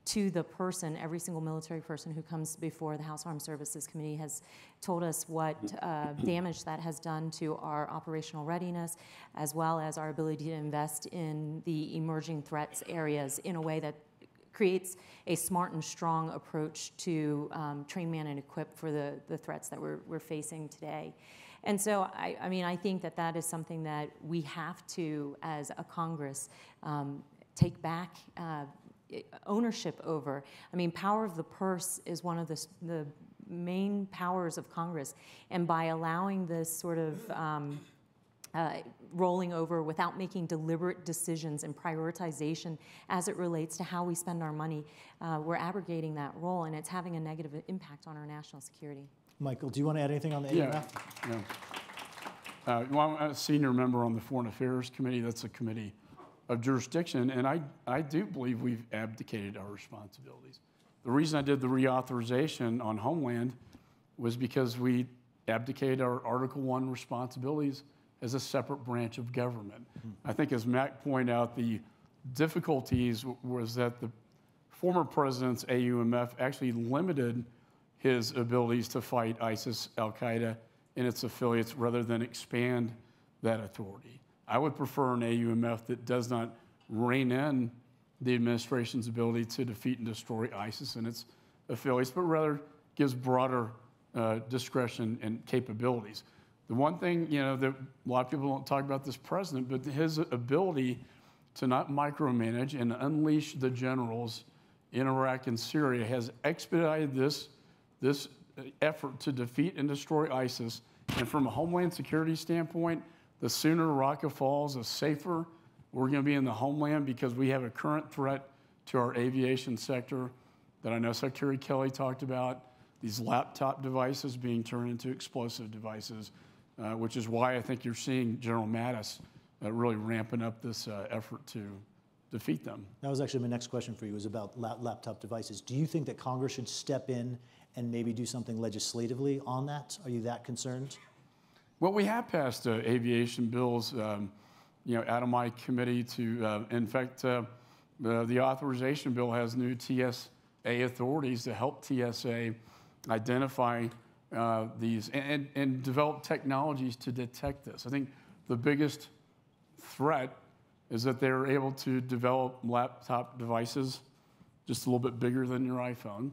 To the person, every single military person who comes before the House Armed Services Committee has told us what damage that has done to our operational readiness, as well as our ability to invest in the emerging threats areas in a way that creates a smart and strong approach to train, man, and equip for the threats that we're facing today. And so, I think that is something that we have to, as a Congress, take back ownership over. Power of the purse is one of the main powers of Congress, and by allowing this sort of rolling over without making deliberate decisions and prioritization as it relates to how we spend our money, we're abrogating that role, and it's having a negative impact on our national security. Michael, do you want to add anything on the AUMF? Well, I'm a senior member on the Foreign Affairs Committee. That's a committee of jurisdiction, and I do believe we've abdicated our responsibilities. The reason I did the reauthorization on Homeland was because we abdicated our Article I responsibilities as a separate branch of government. I think, as Mac pointed out, the difficulties was that the former president's AUMF actually limited his abilities to fight ISIS, Al-Qaeda, and its affiliates rather than expand that authority. I would prefer an AUMF that does not rein in the administration's ability to defeat and destroy ISIS and its affiliates, but rather gives broader discretion and capabilities. The one thing, that a lot of people don't talk about this president, but his ability to not micromanage and unleash the generals in Iraq and Syria has expedited this effort to defeat and destroy ISIS. And from a Homeland Security standpoint, the sooner Raqqa falls, the safer we're going to be in the homeland, because we have a current threat to our aviation sector that I know Secretary Kelly talked about. these laptop devices being turned into explosive devices, which is why I think you're seeing General Mattis really ramping up this effort to defeat them. That was actually my next question for you, was about laptop devices. Do you think that Congress should step in and maybe do something legislatively on that? Are you that concerned? Well, we have passed aviation bills, out of my committee to, in fact, the authorization bill has new TSA authorities to help TSA identify these and develop technologies to detect this. I think the biggest threat is that they're able to develop laptop devices just a little bit bigger than your iPhone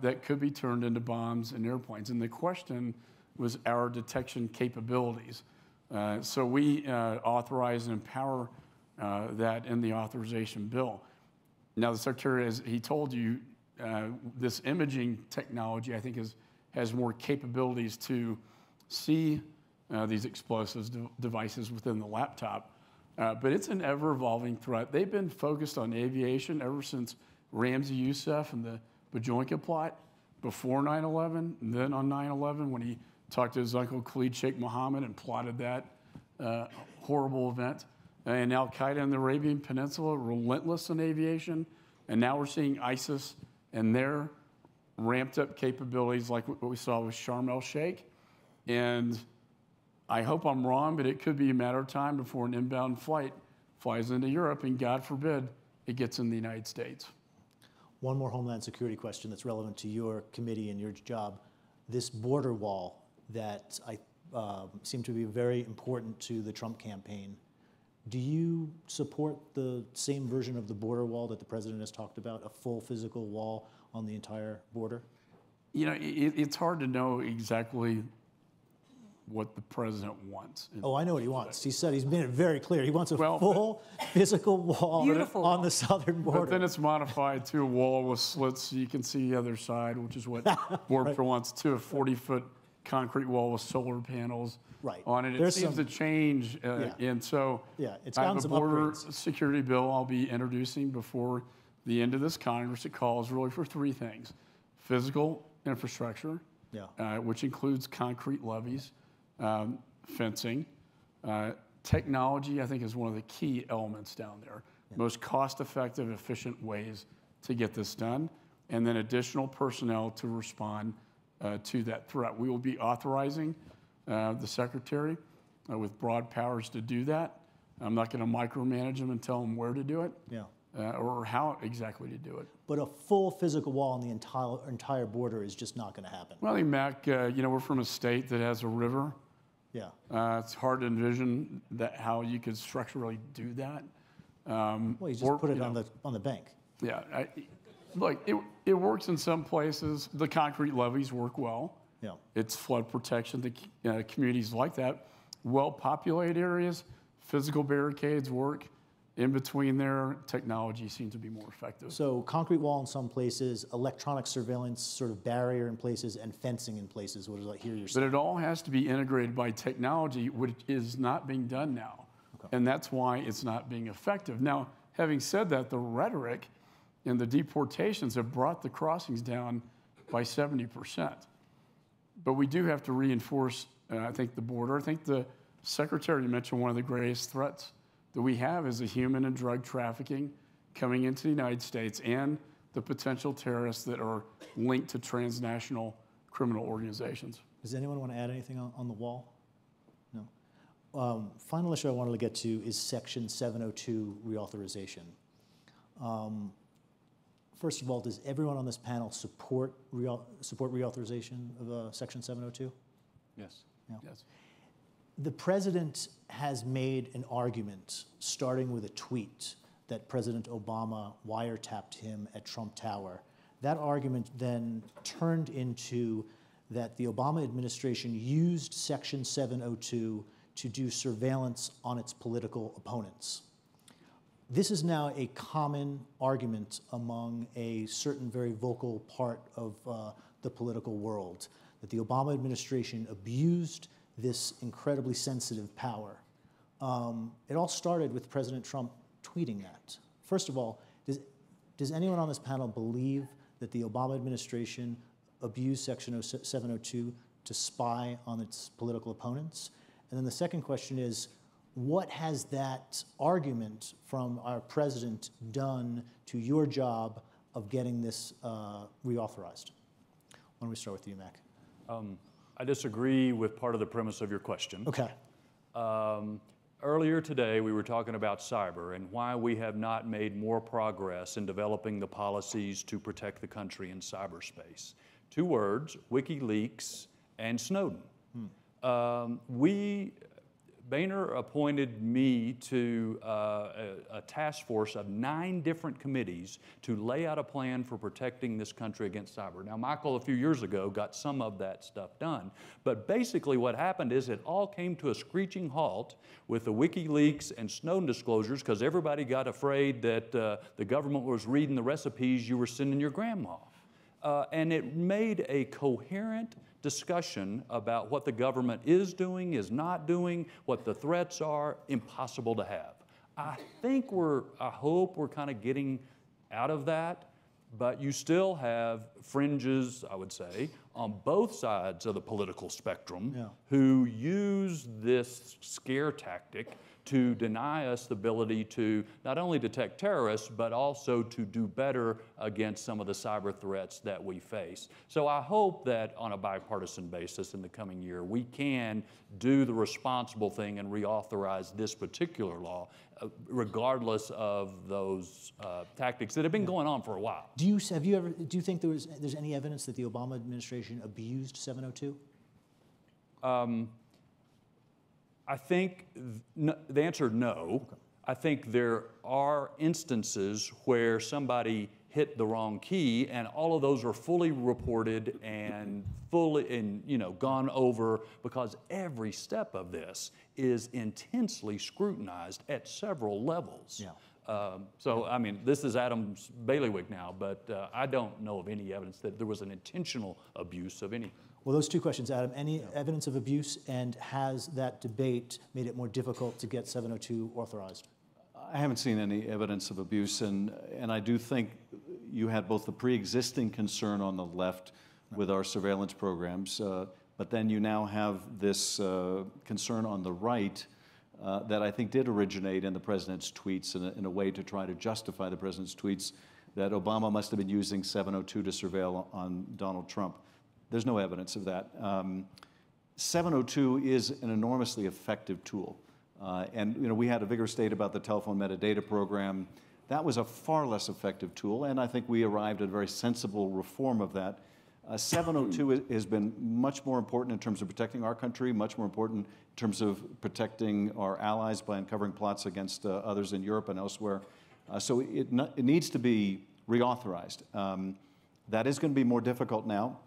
that could be turned into bombs and airplanes. And the question was our detection capabilities. So we authorize and empower that in the authorization bill. Now, the Secretary, as he told you, this imaging technology, I think, has more capabilities to see these explosives devices within the laptop. But it's an ever-evolving threat. They've been focused on aviation ever since Ramzi Youssef and the Bajoinka plot, before 9/11, and then on 9/11 when he talked to his uncle Khalid Sheikh Mohammed and plotted that horrible event. And Al-Qaeda in the Arabian Peninsula, relentless in aviation. And now we're seeing ISIS and their ramped up capabilities like what we saw with Sharm el-Sheikh. And I hope I'm wrong, but it could be a matter of time before an inbound flight flies into Europe, and God forbid it gets in the United States. One more Homeland Security question that's relevant to your committee and your job. This border wall that seemed to be very important to the Trump campaign. Do you support the same version of the border wall that the president has talked about, a full physical wall on the entire border? It's hard to know exactly what the president wants. Oh, I know what he wants. He said, he's made it very clear. He wants a full physical wall on the southern border. But then it's modified to a wall with slits so you can see the other side, which is what Border wants, to a 40-foot concrete wall with solar panels on it. It seems to change. And so it's I have a border upgrades. security bill I'll be introducing before the end of this Congress. It calls really for three things: physical infrastructure, which includes concrete levees, fencing. Technology, I think, is one of the key elements down there. Most cost-effective, efficient ways to get this done, and then additional personnel to respond to that threat. We will be authorizing the Secretary with broad powers to do that. I'm not going to micromanage him and tell him where to do it or how exactly to do it. But a full physical wall on the entire border is just not going to happen. Well, I think, Mac, we're from a state that has a river. It's hard to envision how you could structurally do that. Well, you just put it on the bank. Look, it works in some places. The concrete levees work well. It's flood protection. The communities like that. Well-populated areas, physical barricades work. In between there, technology seems to be more effective. So concrete wall in some places, electronic surveillance sort of barrier in places, and fencing in places, what is I hear you're saying. But it all has to be integrated by technology, which is not being done now. And that's why it's not being effective. Now, having said that, the rhetoric and the deportations have brought the crossings down by 70%. But we do have to reinforce, I think, the border. I think the Secretary mentioned one of the greatest threats that we have is the human and drug trafficking coming into the United States and the potential terrorists that are linked to transnational criminal organizations. Does anyone want to add anything on the wall? No. Final issue I wanted to get to is Section 702 reauthorization. First of all, does everyone on this panel support reauthorization of Section 702? Yes. Yes. The president has made an argument, starting with a tweet, that President Obama wiretapped him at Trump Tower. That argument then turned into that the Obama administration used Section 702 to do surveillance on its political opponents. This is now a common argument among a certain very vocal part of the political world, that the Obama administration abused this incredibly sensitive power. It all started with President Trump tweeting that. First of all, does anyone on this panel believe that the Obama administration abuse Section 702 to spy on its political opponents? And then the second question is, what has that argument from our president done to your job of getting this reauthorized? Why don't we start with you, Mac? I disagree with part of the premise of your question. Okay. Earlier today, we were talking about cyber and why we have not made more progress in developing the policies to protect the country in cyberspace. Two words, WikiLeaks and Snowden. Boehner appointed me to a task force of 9 different committees to lay out a plan for protecting this country against cyber. Now, Mccall a few years ago got some of that stuff done, but basically what happened is it all came to a screeching halt with the WikiLeaks and Snowden disclosures because everybody got afraid that the government was reading the recipes you were sending your grandma. And it made a coherent discussion about what the government is doing, is not doing, what the threats are, impossible to have. I hope we're kind of getting out of that, but you still have fringes, I would say, on both sides of the political spectrum who use this scare tactic to deny us the ability to not only detect terrorists, but also to do better against some of the cyber threats that we face. So I hope that on a bipartisan basis in the coming year, we can do the responsible thing and reauthorize this particular law, regardless of those tactics that have been going on for a while. Do you think there's any evidence that the Obama administration abused 702? I think the answer no. Okay. I think there are instances where somebody hit the wrong key, and all of those are fully reported and gone over because every step of this is intensely scrutinized at several levels. I mean, this is Adam's bailiwick now, but I don't know of any evidence that there was an intentional abuse of any. Well, those two questions, Adam. Any evidence of abuse, and has that debate made it more difficult to get 702 authorized? I haven't seen any evidence of abuse, and I do think you had both the pre-existing concern on the left with our surveillance programs, but then you now have this concern on the right that I think did originate in the president's tweets in a way to try to justify the president's tweets that Obama must have been using 702 to surveil on Donald Trump. There's no evidence of that. 702 is an enormously effective tool. And we had a vigorous debate about the telephone metadata program. That was a far less effective tool, and I think we arrived at a very sensible reform of that. 702 has been much more important in terms of protecting our country, much more important in terms of protecting our allies by uncovering plots against others in Europe and elsewhere. So it needs to be reauthorized. That is going to be more difficult now.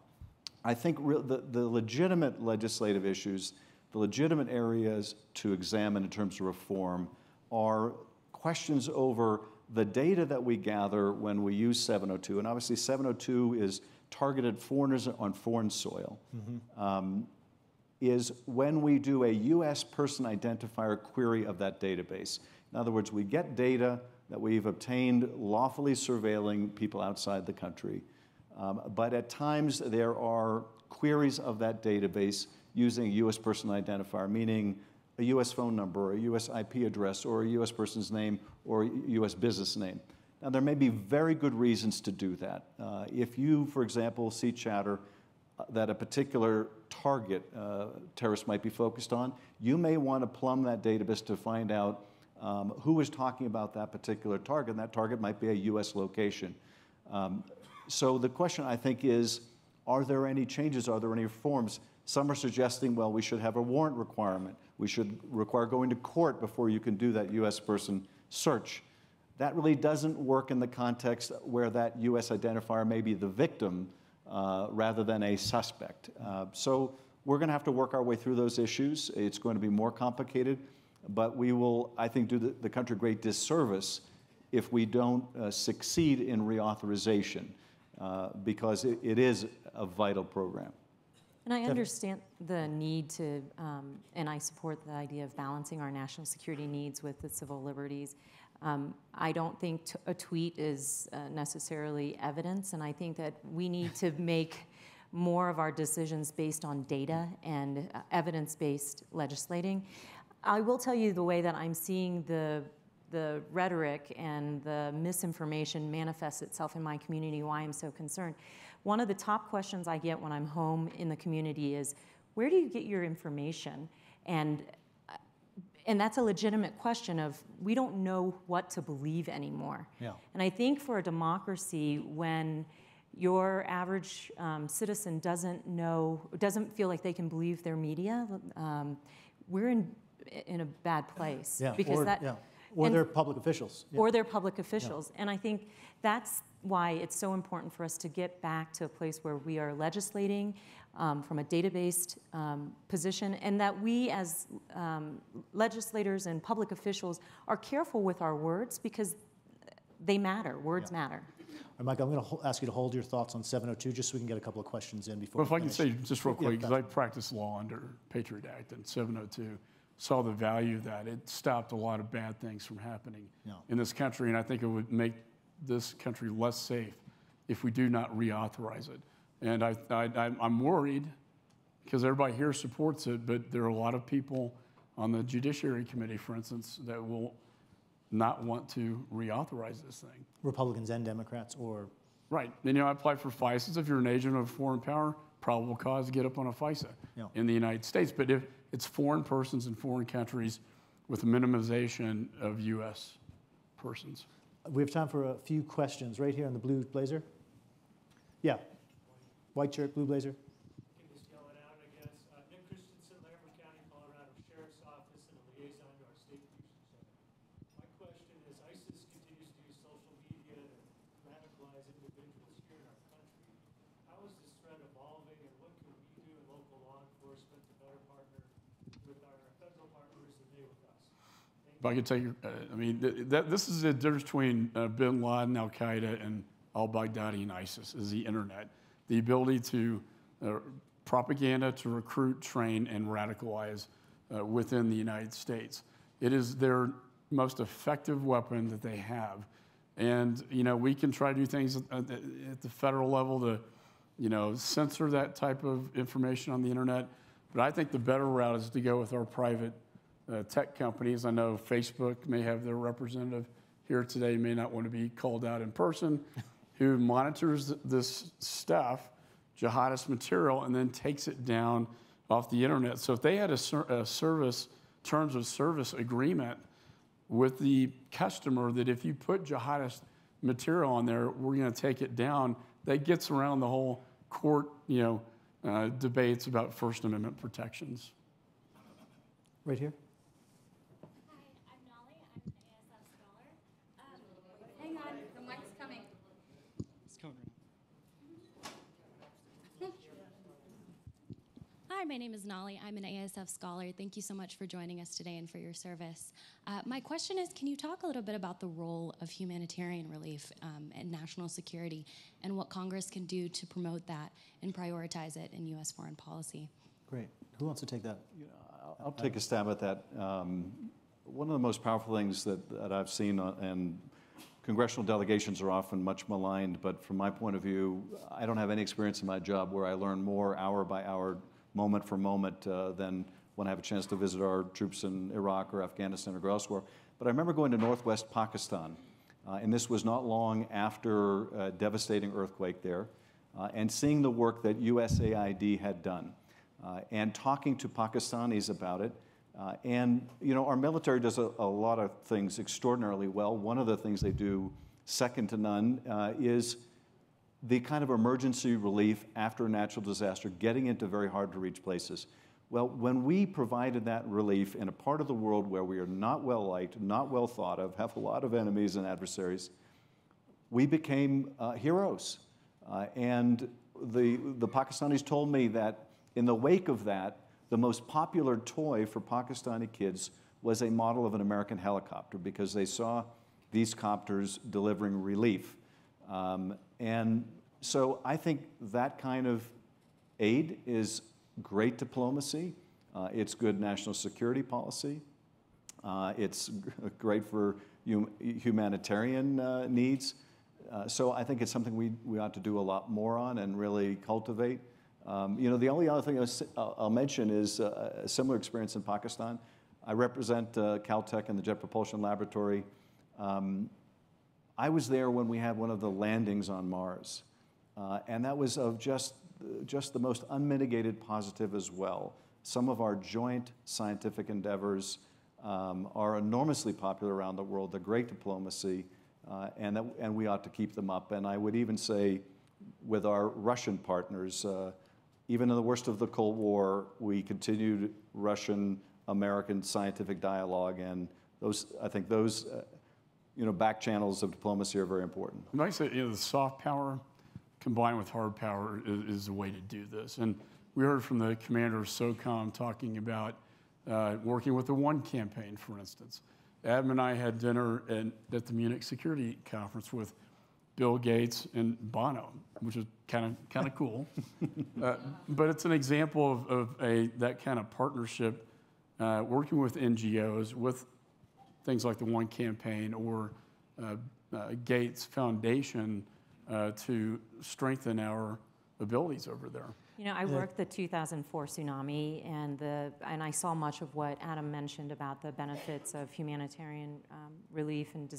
I think the legitimate legislative issues, the legitimate areas to examine in terms of reform are questions over the data that we gather when we use 702. And obviously 702 is targeted foreigners on foreign soil. Is when we do a U.S. person identifier query of that database. In other words, we get data that we've obtained lawfully surveilling people outside the country. But at times there are queries of that database using a U.S. person identifier, meaning a U.S. phone number, or a U.S. IP address, or a U.S. person's name, or a U.S. business name. Now, there may be very good reasons to do that. If you, for example, see chatter that a particular target terrorists might be focused on, you may want to plumb that database to find out who is talking about that particular target, and that target might be a U.S. location. So the question, I think, is, are there any changes? Are there any reforms? Some are suggesting, well, we should have a warrant requirement. We should require going to court before you can do that U.S. person search. That really doesn't work in the context where that U.S. identifier may be the victim rather than a suspect. So we're going to have to work our way through those issues. It's going to be more complicated, but we will, I think, do the country great disservice if we don't succeed in reauthorization. Because it is a vital program. And I understand the need to, and I support the idea of balancing our national security needs with the civil liberties. I don't think a tweet is necessarily evidence, and I think that we need to make more of our decisions based on data and evidence-based legislating. I will tell you the way that I'm seeing the rhetoric and the misinformation manifests itself in my community, why I'm so concerned. One of the top questions I get when I'm home in the community is, where do you get your information? And that's a legitimate question of, we don't know what to believe anymore. Yeah. And I think for a democracy, when your average citizen doesn't feel like they can believe their media, we're in a bad place. Yeah. Because Or they're public officials. Yeah. Or they're public officials. Yeah. And I think that's why it's so important for us to get back to a place where we are legislating from a data-based position, and that we as legislators and public officials are careful with our words, because they matter. Words matter. All right, Mike, I'm going to ask you to hold your thoughts on 702 just so we can get a couple of questions in before. Well, if I can say just real quick, because I practiced law under Patriot Act, and 702 saw the value of that. It stopped a lot of bad things from happening in this country, and I think it would make this country less safe if we do not reauthorize it. And I'm worried, because everybody here supports it, but there are a lot of people on the Judiciary Committee, for instance, that will not want to reauthorize this thing. Republicans and Democrats, or? Right. And, I applied for FISAs. If you're an agent of a foreign power, probable cause to get up on a FISA in the United States. But if it's foreign persons in foreign countries with minimization of U.S. persons. We have time for a few questions right here in the blue blazer. Yeah. White shirt, blue blazer. Can you spell it out, I guess? Nick Christensen, Larimer County, Colorado Sheriff's Office, and a liaison to our State Fusion Center. My question is, ISIS continues to use social media to radicalize individuals here in our country. How is this threat evolving, and what can we do in local law enforcement to better partner with our federal partners and they with us? If I could take your, this is the difference between bin Laden, Al Qaeda, and al-Baghdadi and ISIS, is the internet. The ability to propaganda, to recruit, train, and radicalize within the United States. It is their most effective weapon that they have. And, we can try to do things at the federal level to, censor that type of information on the internet. But I think the better route is to go with our private tech companies. I know Facebook may have their representative here today, may not want to be called out in person, who monitors this stuff, jihadist material, and then takes it down off the internet. So if they had a terms of service agreement with the customer that if you put jihadist material on there, we're going to take it down, that gets around the whole court, debates about First Amendment protections. Right here. Hi, my name is Nolly. I'm an ASF scholar. Thank you so much for joining us today and for your service. My question is, can you talk a little bit about the role of humanitarian relief and national security and what Congress can do to promote that and prioritize it in U.S. foreign policy? Great. Who wants to take that? I'll take a stab at that. One of the most powerful things that I've seen, and congressional delegations are often much maligned, but from my point of view, I don't have any experience in my job where I learn more hour by hour, moment for moment, than when I have a chance to visit our troops in Iraq or Afghanistan or elsewhere. But I remember going to northwest Pakistan, and this was not long after a devastating earthquake there, and seeing the work that USAID had done, and talking to Pakistanis about it. And our military does a lot of things extraordinarily well. One of the things they do second to none is the kind of emergency relief after a natural disaster, getting into very hard to reach places. Well, when we provided that relief in a part of the world where we are not well liked, not well thought of, have a lot of enemies and adversaries, we became heroes. And the Pakistanis told me that in the wake of that, the most popular toy for Pakistani kids was a model of an American helicopter, because they saw these copters delivering relief. And so I think that kind of aid is great diplomacy. It's good national security policy. It's great for humanitarian needs. So I think it's something we ought to do a lot more on and really cultivate. The only other thing I'll mention is a similar experience in Pakistan. I represent Caltech and the Jet Propulsion Laboratory. I was there when we had one of the landings on Mars, and that was of just the most unmitigated positive as well. Some of our joint scientific endeavors are enormously popular around the world. They're great diplomacy, and we ought to keep them up. And I would even say with our Russian partners, even in the worst of the Cold War, we continued Russian-American scientific dialogue, and I think those back channels of diplomacy are very important. Like I said, the soft power combined with hard power is the way to do this. And we heard from the commander of SOCOM talking about working with the One campaign, for instance. Adam and I had dinner at the Munich Security Conference with Bill Gates and Bono, which is kind of cool. But it's an example of that kind of partnership, working with NGOs, with things like the One campaign or Gates Foundation to strengthen our abilities over there. I worked the 2004 tsunami, and I saw much of what Adam mentioned about the benefits of humanitarian relief and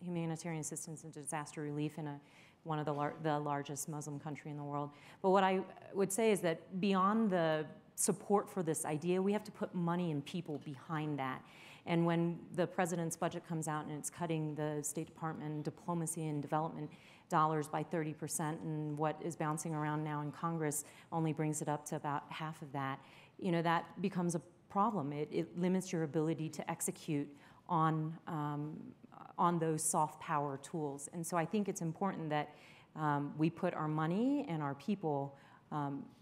humanitarian assistance and disaster relief in one of the largest Muslim country in the world. But what I would say is that beyond the support for this idea, we have to put money and people behind that. And when the president's budget comes out and it's cutting the State Department diplomacy and development dollars by 30%, and what is bouncing around now in Congress only brings it up to about half of that, that becomes a problem. It limits your ability to execute on those soft power tools. And so I think it's important that we put our money and our people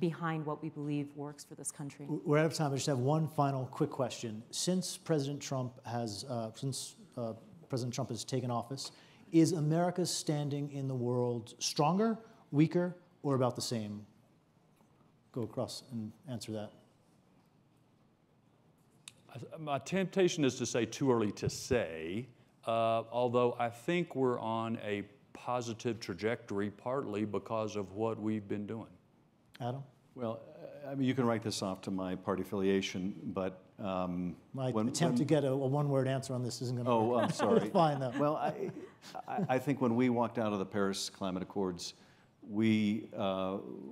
behind what we believe works for this country. We're out of time. I just have one final quick question. Since President Trump has taken office, is America's standing in the world stronger, weaker, or about the same? Go across and answer that. My temptation is to say too early to say, although I think we're on a positive trajectory, partly because of what we've been doing. Adam? Well, you can write this off to my party affiliation, but my attempt to get a one-word answer on this isn't going to work. Oh, I'm sorry. It's fine, though. Well, I think when we walked out of the Paris Climate Accords, we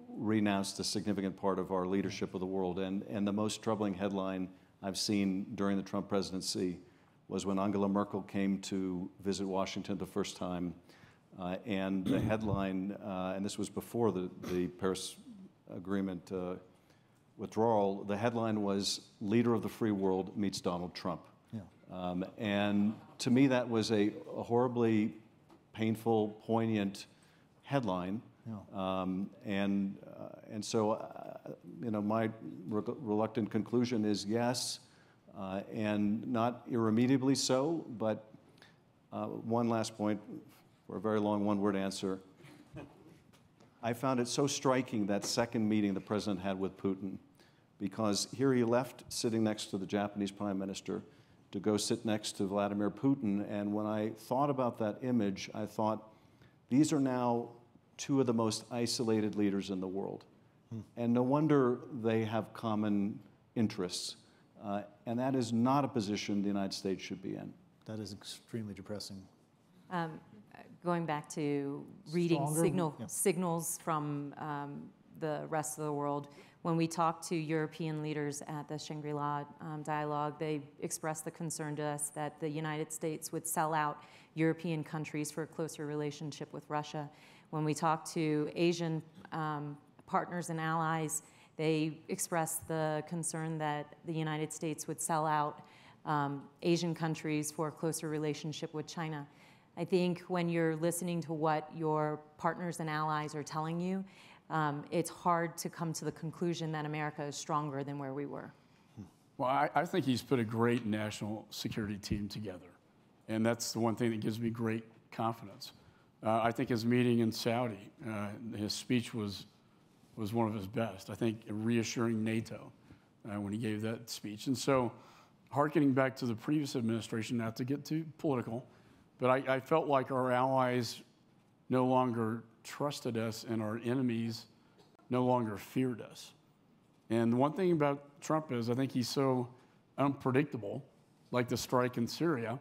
renounced a significant part of our leadership of the world. And the most troubling headline I've seen during the Trump presidency was when Angela Merkel came to visit Washington the first time. And the headline, and this was before the Paris Agreement withdrawal, the headline was "Leader of the Free World Meets Donald Trump." Yeah. And to me, that was a horribly painful, poignant headline. Yeah. And so, my reluctant conclusion is yes, and not irremediably so. But one last point for a very long one-word answer. I found it so striking, that second meeting the president had with Putin, because here he left sitting next to the Japanese prime minister to go sit next to Vladimir Putin. And when I thought about that image, I thought, these are now two of the most isolated leaders in the world. And no wonder they have common interests. And that is not a position the United States should be in. That is extremely depressing. Going back to reading signals from the rest of the world, when we talked to European leaders at the Shangri-La dialogue, they expressed the concern to us that the United States would sell out European countries for a closer relationship with Russia. When we talked to Asian partners and allies, they expressed the concern that the United States would sell out Asian countries for a closer relationship with China. I think when you're listening to what your partners and allies are telling you, it's hard to come to the conclusion that America is stronger than where we were. Well, I think he's put a great national security team together. And that's the one thing that gives me great confidence. I think his meeting in Saudi, his speech was one of his best. I think reassuring NATO when he gave that speech. And so, hearkening back to the previous administration, not to get too political, but I felt like our allies no longer trusted us and our enemies no longer feared us. And the one thing about Trump is I think he's so unpredictable, like the strike in Syria,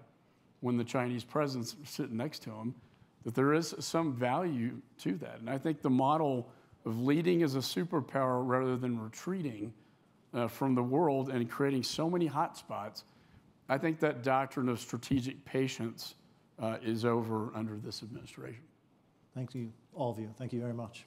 when the Chinese president's sitting next to him, that there is some value to that. And I think the model of leading as a superpower rather than retreating from the world and creating so many hotspots, I think that doctrine of strategic patience is over under this administration. Thank you, all of you. Thank you very much.